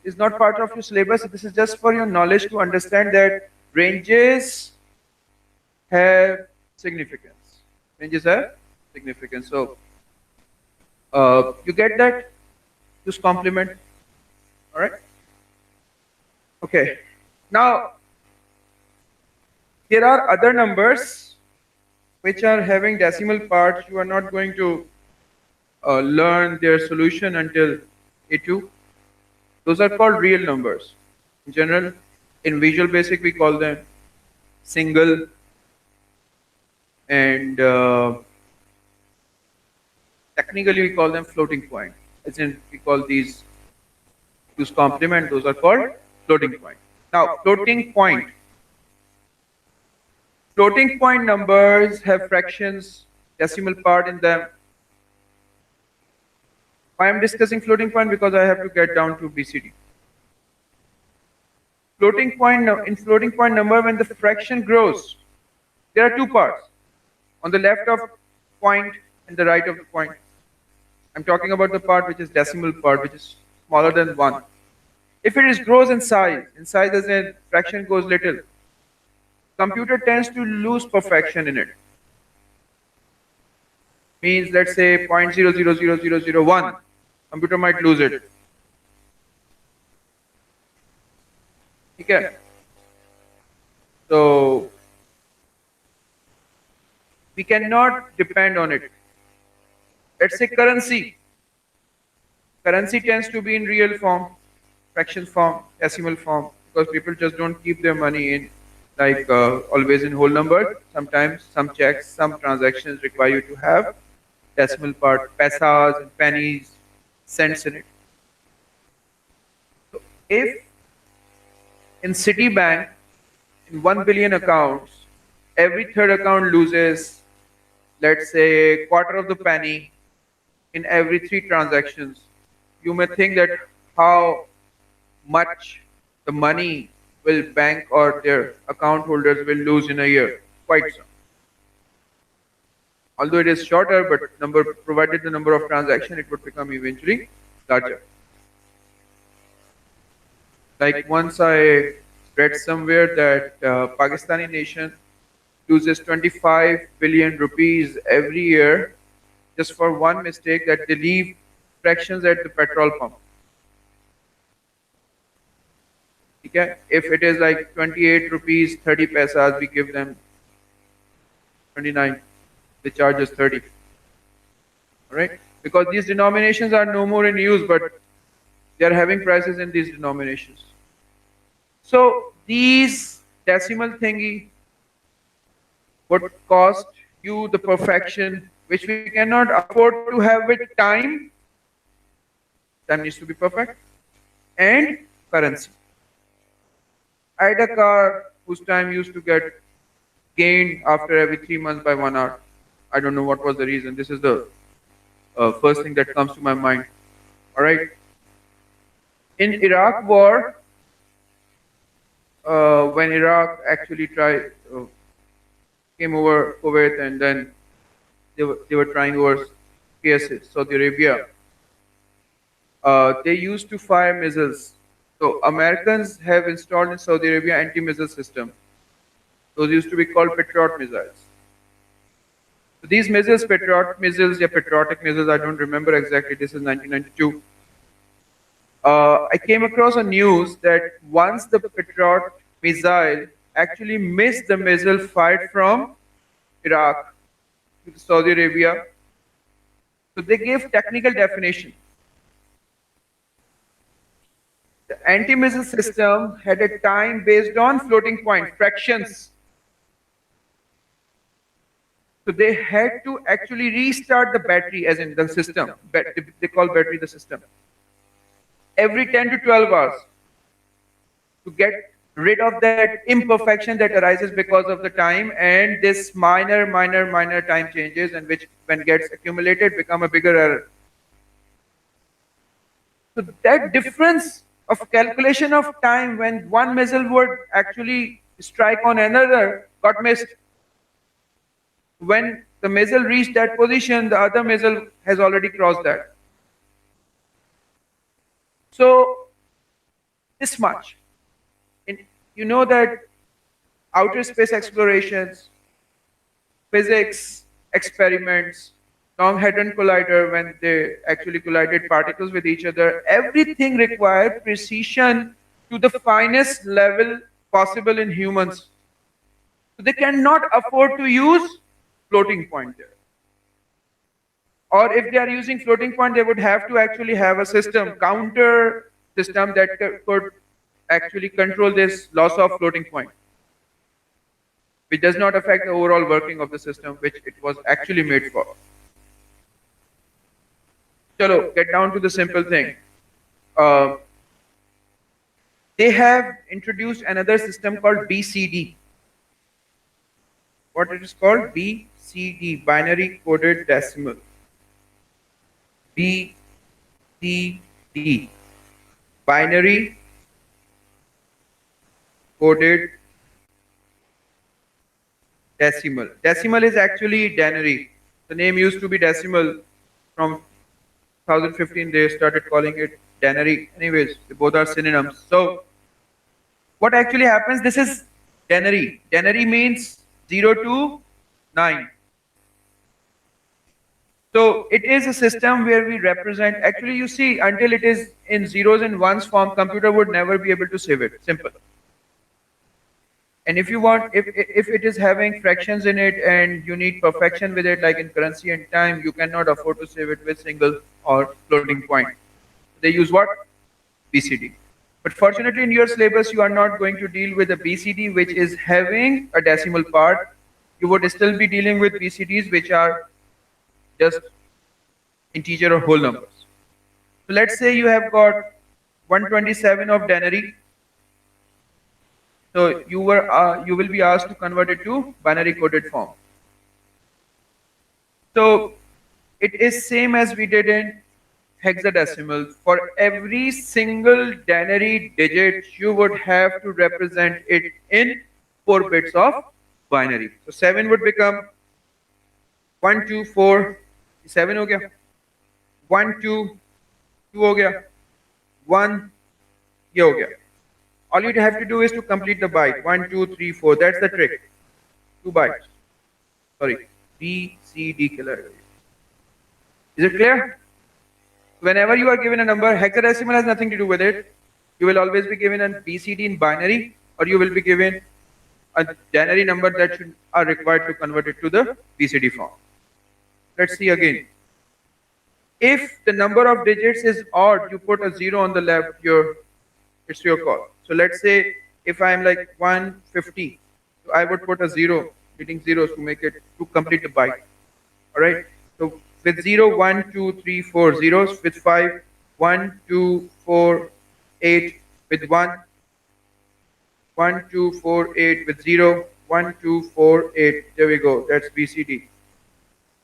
is not part of your syllabus. This is just for your knowledge to understand that ranges have significance. Ranges have significance. So you get that? Use complement. All right. Okay. Now there are other numbers which are having decimal parts. You are not going to learn their solution until A2. Those are called real numbers. In general, in Visual Basic, we call them single and technically we call them floating point. As in, we call these use complement. Those are called floating point. Now, floating point numbers have fractions, decimal part in them. Why I'm discussing floating point? Because I have to get down to BCD. Floating point in floating point number, when the fraction grows, there are 2 parts. On the left of point and the right of the point. I'm talking about the part which is decimal part, which is smaller than 1. If it is grows in size as a fraction goes little, computer tends to lose perfection in it. Means let's say 0.000001, computer might lose it. Okay. So We cannot depend on it. Let's say currency. Currency tends to be in real form, fraction form, decimal form, because people just don't keep their money in like always in whole numbers. Sometimes some checks, some transactions require you to have decimal part, pesos and pennies, cents in it. So if in Citibank, in 1 billion accounts, every third account loses, let's say, quarter of the penny in every three transactions, you may think that how much the money will bank or their account holders will lose in a year. Quite some. Although it is shorter, but provided the number of transactions, it would become eventually larger. Like once I read somewhere that Pakistani nation loses 25 billion rupees every year just for one mistake that they leave fractions at the petrol pump. Okay? If it is like 28 rupees 30 paisas, we give them 29. They charge us 30. Alright? Because these denominations are no more in use, but they are having prices in these denominations. So these decimal thingy would cost you the perfection which we cannot afford to have with time. Time needs to be perfect. And currency. I had a car whose time used to get gained after every 3 months by 1 hour. I don't know what was the reason. This is the first thing that comes to my mind. All right. In Iraq war, when Iraq actually came over Kuwait and then they were trying over KSA, Saudi Arabia, they used to fire missiles. So Americans have installed in Saudi Arabia anti-missile system. Those used to be called Patriot missiles. So these missiles, Patriot missiles, patriotic missiles, I don't remember exactly. This is 1992. I came across a news that once the Patriot missile actually missed the missile fired from Iraq to Saudi Arabia. So they gave technical definition. The anti-missile system had a time based on floating point, fractions. So they had to actually restart the battery, as in the system. They call battery the system. Every 10 to 12 hours to get rid of that imperfection that arises because of the time and this minor time changes, and which when gets accumulated become a bigger error. So that difference of calculation of time when one missile would actually strike on another got missed. When the missile reached that position, the other missile has already crossed that. So this much. And you know that outer space explorations, physics experiments, Long Hadron Collider, when they actually collided particles with each other, everything required precision to the finest level possible in humans. So they cannot afford to use floating point there. Or if they are using floating point, they would have to actually have a system, counter system that could actually control this loss of floating point, which does not affect the overall working of the system, which it was actually made for. Chalo, get down to the simple thing. They have introduced another system called BCD. What it is called? BCD, binary coded decimal. BCD, binary coded decimal. Decimal is actually denary. The name used to be decimal. From 2015 they started calling it denary. Anyways, they both are synonyms. So what actually happens, this is denary. Denary means 0 to 9. So it is a system where we represent, actually you see, until it is in zeros and ones form, computer would never be able to save it. Simple. And if you want, if it is having fractions in it and you need perfection with it, like in currency and time, you cannot afford to save it with single or floating point. They use what? BCD. But fortunately, in your syllabus, you are not going to deal with a BCD which is having a decimal part. You would still be dealing with BCDs which are just integer or whole numbers. So let's say you have got 127 of denary. So you will be asked to convert it to binary coded form. So it is same as we did in hexadecimal. For every single denary digit, you would have to represent it in 4 bits of binary. So 7 would become 1, 2, 4, 7 हो गया, 1, 2, 2 हो गया, 1 ये हो गया. All you have to do is to complete the byte. 1, 2, 3, 4. That's the trick. 2 bytes. Sorry. B, C, D killer. Is it clear? Whenever you are given a number, hexadecimal has nothing to do with it. You will always be given a BCD in binary, or you will be given a denary number that are required to convert it to the BCD form. Let's see again. If the number of digits is odd, you put a 0 on the left. It's your call. So let's say if I'm like 150, so I would put a 0, hitting zeros to make it to complete the byte. All right. So with 0, 1, 2, 3, 4 zeros. With 5, 1, 2, 4, 8. With 1, 1, 2, 4, 8. With 0, 1, 2, 4, 8. There we go. That's BCD.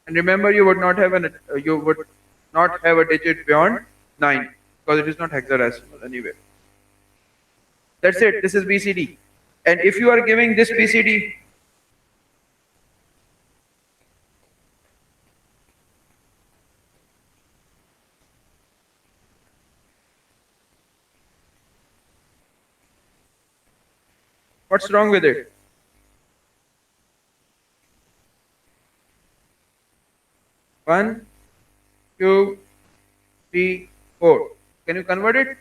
And remember, you would not have a digit beyond 9 because it is not hexadecimal anyway. That's it. This is BCD. And if you are giving this BCD, what's wrong with it? One, 2, 3, 4. Can you convert it?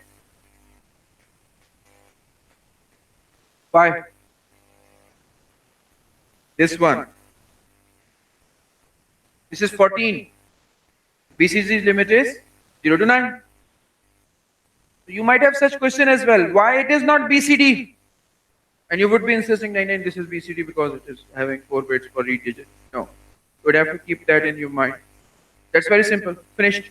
Why? This one. This is 14. BCD's limit is 0 to 9. You might have such question as well. Why it is not BCD? And you would be insisting, no, this is BCD because it is having 4 bits for each digit. No. You would have to keep that in your mind. That's very simple. Finished.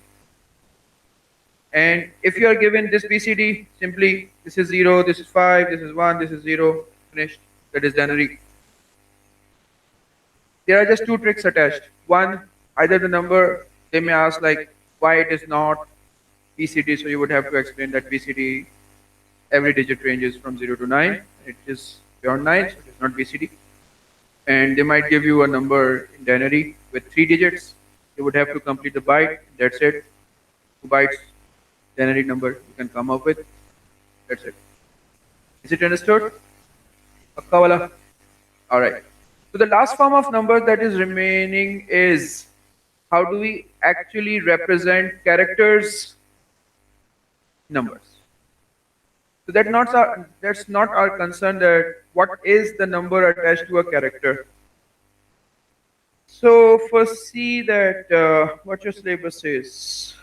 And if you are given this BCD, simply this is 0, this is 5, this is 1, this is 0, finished. That is denary. There are just 2 tricks attached. One, either the number, they may ask like why it is not BCD, so you would have to explain that BCD, every digit ranges from 0 to 9. It is beyond 9, so it is not BCD. And they might give you a number in denary with 3 digits. You would have to complete the byte. That's it. 2 bytes, denary number you can come up with. That's it. Is it understood? Akka wala? All right. So the last form of number that is remaining is how do we actually represent characters numbers. So that's not our concern, that what is the number attached to a character. So first see that what your syllabus says.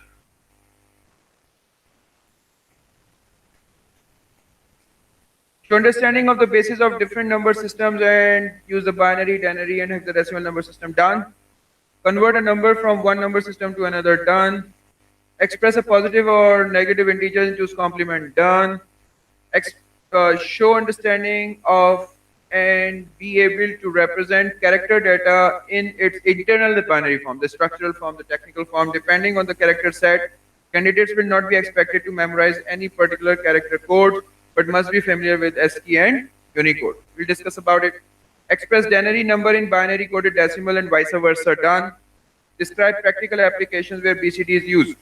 So understanding of the basis of different number systems and use the binary, denary, and hexadecimal number system done. Convert a number from one number system to another done. Express a positive or negative integer into its complement done. Show understanding of and be able to represent character data in its internal binary form, the structural form, the technical form. Depending on the character set, candidates will not be expected to memorize any particular character code, but must be familiar with ASCII and Unicode. We'll discuss about it. Express denary number in binary coded decimal and vice versa done. Describe practical applications where BCD is used.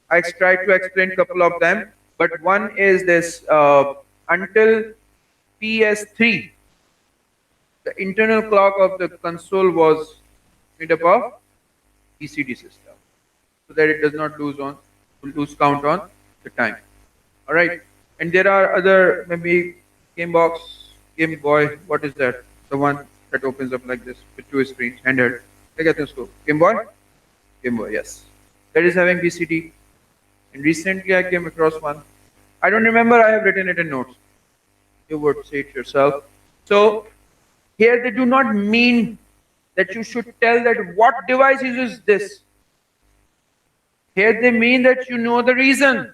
I tried to explain a couple of them, but one is this until PS3, the internal clock of the console was made up of BCD system, so that it does not lose count on the time. All right, and there are other maybe game box Game Boy, what is that? The one that opens up like this with two screens, handheld. क्या कहते हैं उसको? Game Boy? Game Boy, yes. That is having BCD. And recently I came across one. I don't remember, I have written it in notes. You would see it yourself. So here they do not mean that you should tell that what device uses this. Here they mean that you know the reason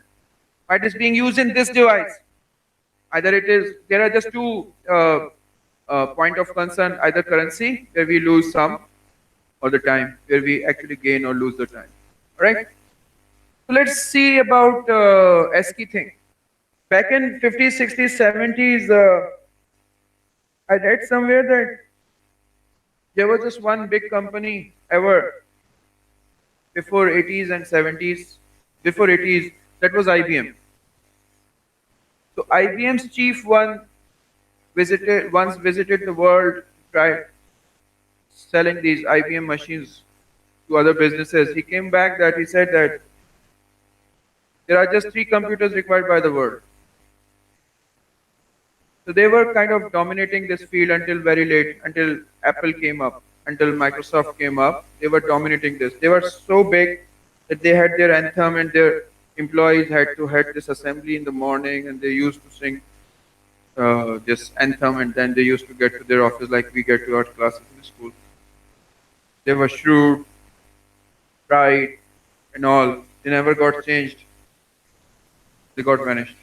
why it is being used in this device. Either it is, there are just two point of concern, either currency, where we lose some, or the time, where we actually gain or lose the time. Alright? So let's see about ASCII thing. Back in 50s, 60s, 70s, I read somewhere that there was just one big company ever before 80s and 70s. Before 80s, that was IBM. So IBM's chief once visited the world, tried selling these IBM machines to other businesses. He came back that he said that there are just 3 computers required by the world. So they were kind of dominating this field until very late, until Apple came up, until Microsoft came up. They were dominating this. They were so big that they had their anthem and their employees had to head this assembly in the morning, and they used to sing this anthem, and then they used to get to their office like we get to our classes in school. They were shrewd, bright, and all. They never got changed. They got vanished.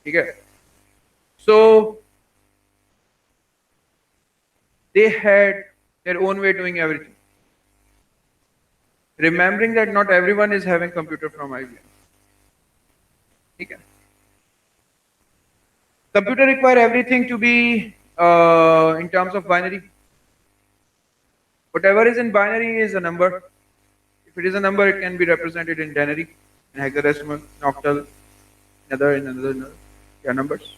Okay? So they had their own way doing everything. Remembering that not everyone is having computer from IBM. Okay. Computer require everything to be in terms of binary. Whatever is in binary is a number. If it is a number, it can be represented in denary, in hexadecimal, in octal, in another numbers.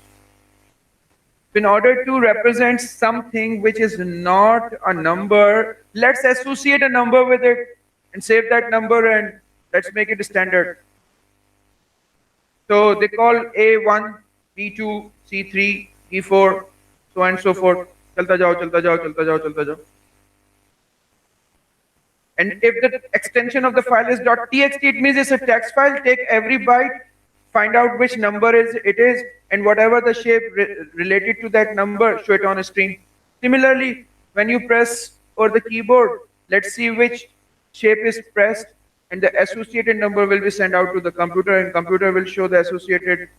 In order to represent something which is not a number, let's associate a number with it and save that number and let's make it a standard. So they call A1, B2, C3, E4, so on and so forth. Chalta jao, chalta jao, chalta jao, chalta jao. And if the extension of the file is .txt, it means it's a text file. Take every byte, find out which number it is, and whatever the shape related to that number, show it on a screen. Similarly, when you press over the keyboard, let's see which shape is pressed, and the associated number will be sent out to the computer, and computer will show the associated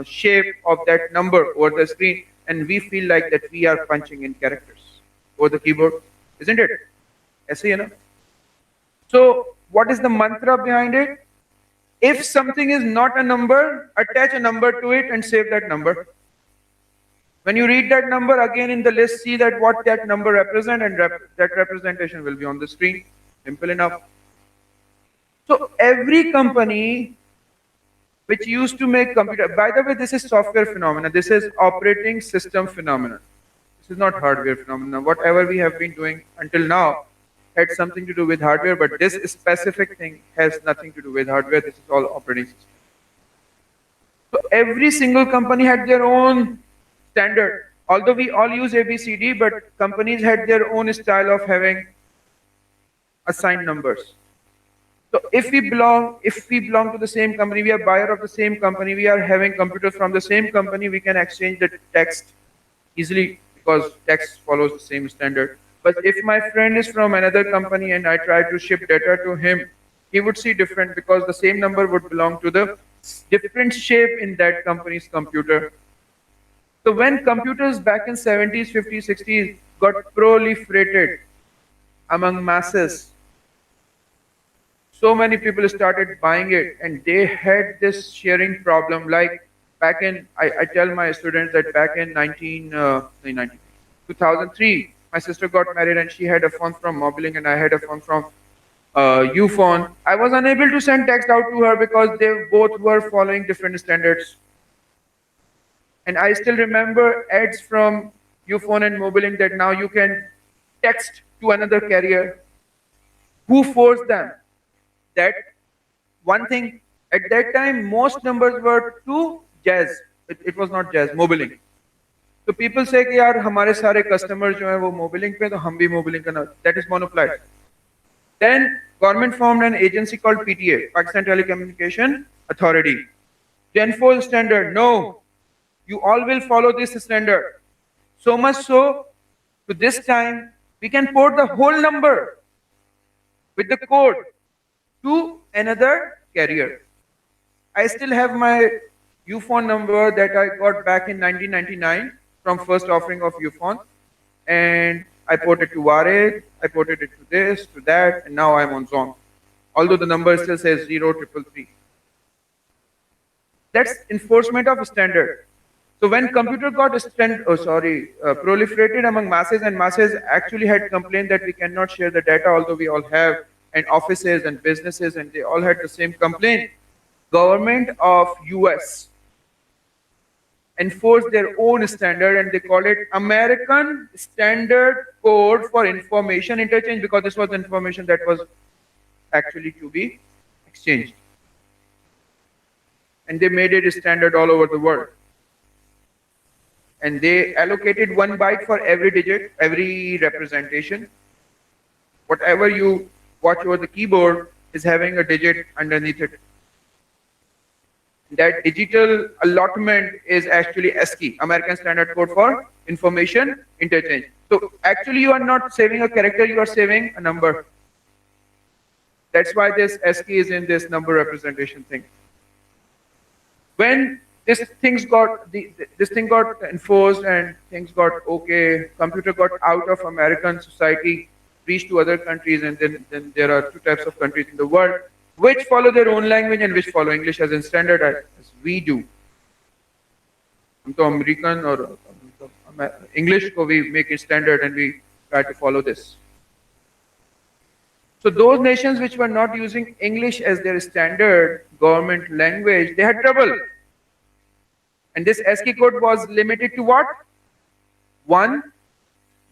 shape of that number over the screen, and we feel like that we are punching in characters over the keyboard, isn't it? ऐसे ही है ना? So what is the mantra behind it? If something is not a number, attach a number to it and save that number. When you read that number again in the list, see that what that number represents, and that representation will be on the screen. Simple enough. So every company which used to make computer, by the way, this is software phenomena. This is operating system phenomena. This is not hardware phenomena. Whatever we have been doing until now had something to do with hardware, but this specific thing has nothing to do with hardware. This is all operating system. So every single company had their own standard. Although we all use ABCD, but companies had their own style of having assigned numbers. So if we belong to the same company, we are buyer of the same company, we are having computers from the same company, we can exchange the text easily because text follows the same standard. But if my friend is from another company and I try to ship data to him, he would see different because the same number would belong to the different shape in that company's computer. So when computers back in 70s, 50s, 60s got proliferated among masses, so many people started buying it, and they had this sharing problem. Like back in, I tell my students that back in 2003, my sister got married and she had a phone from Mobiling and I had a phone from Uphone. I was unable to send text out to her because they both were following different standards. And I still remember ads from Uphone and Mobiling that now you can text to another carrier. Who forced them? That one thing, at that time, most numbers were to Jazz. It was not Jazz, Mobiling. तो people से कि यार हमारे सारे customer जो हैं वो मोबिलिंग पे, तो हम भी मोबिलिंग करना, that is monopolised. Then government formed an agency called PTA, Pakistan Telecommunication Authority, to enforce standard. No, you all will follow this standard. So much so, to this time, we can port the whole number with the code to another carrier. I still have my Uphone number that I got back in 1999 from first offering of Uphone, and I ported to Warid, I ported it to this, to that, and now I'm on Zone. Although the number still says 0333. That's enforcement of standard. So when computer got proliferated among masses, and masses actually had complained that we cannot share the data, although we all have, and offices and businesses, and they all had the same complaint. Government of US enforced their own standard, and they call it American Standard Code for Information Interchange, because this was the information that was actually to be exchanged. And they made it a standard all over the world. And they allocated 1 byte for every digit, every representation. Whatever you watch over the keyboard is having a digit underneath it. That digital allotment is actually ASCII, American Standard Code for Information Interchange. So actually you are not saving a character, you are saving a number. That's why this ASCII is in this number representation thing. When this thing got enforced and things got okay, computer got out of American society, reached to other countries, and then there are 2 types of countries in the world which follow their own language and which follow English as in standard as we do. हम तो American और English को we make it standard and we try to follow this. So those nations which were not using English as their standard government language, they had trouble. And this ASCII code was limited to what? 1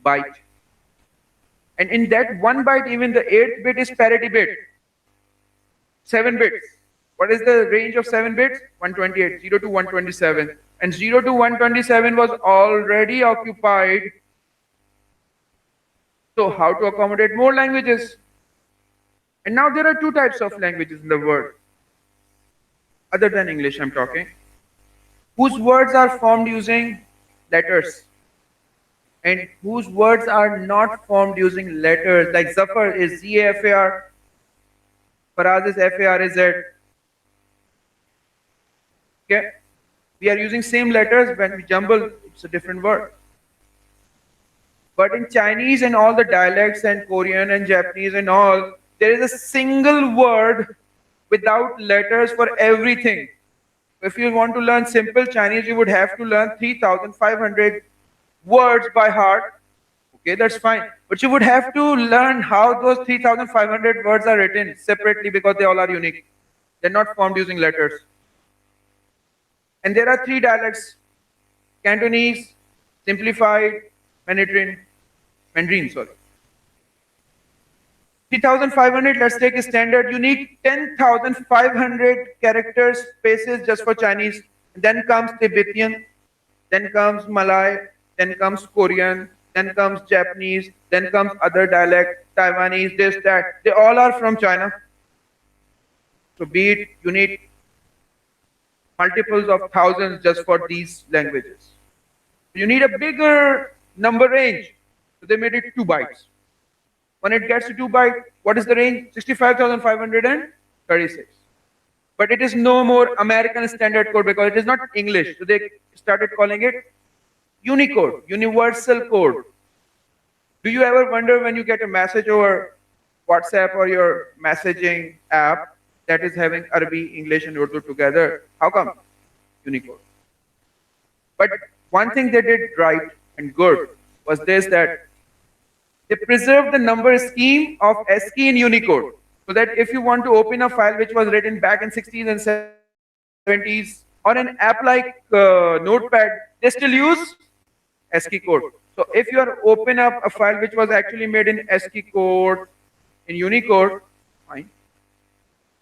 byte. And in that 1 byte, even the 8th bit is parity bit. 7 bits. What is the range of 7 bits? 128, 0 to 127. And 0 to 127 was already occupied. So how to accommodate more languages? And now there are 2 types of languages in the world, other than English I'm talking, whose words are formed using letters and whose words are not formed using letters. Like Zafar is Z-A-F-A-R, Faraz is F-A-R-A-Z. Okay? We are using same letters, when we jumble, it's a different word. But in Chinese and all the dialects and Korean and Japanese and all, there is a single word without letters for everything. If you want to learn simple Chinese, you would have to learn 3,500 words by heart. Okay, that's fine. But you would have to learn how those 3,500 words are written separately, because they all are unique. They're not formed using letters. And there are 3 dialects: Cantonese, Simplified, Mandarin, 3,500, let's take a standard. You need 10,500 characters, spaces just for Chinese. Then comes Tibetan, then comes Malay, then comes Korean, then comes Japanese, then comes other dialect, Taiwanese, this, that. They all are from China. So be it, you need multiples of thousands just for these languages. You need a bigger number range. So they made it 2 bytes. When it gets to 2 byte, what is the range? 65,536. But it is no more American Standard Code, because it is not English. So they started calling it Unicode, Universal Code. Do you ever wonder when you get a message over WhatsApp or your messaging app that is having Arabic, English, and Urdu together? How come? Unicode. But one thing they did right and good was this, that they preserved the number scheme of ASCII and Unicode, so that if you want to open a file which was written back in 60s and 70s, or an app like Notepad, they still use ASCII code. So if you are open up a file which was actually made in ASCII code, in Unicode, fine.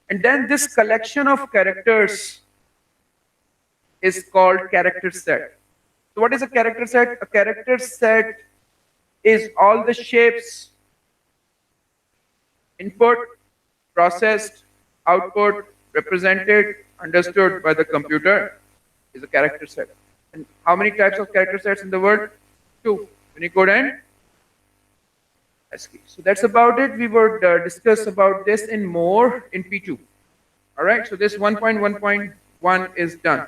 And then this collection of characters is called character set. So what is a character set? A character set is all the shapes input, processed, output, represented, understood by the computer is a character set. And how many types of character sets in the world? Two, Unicode and ASCII. So that's about it. We would discuss about this in more in P2. All right, so this 1.1.1 is done.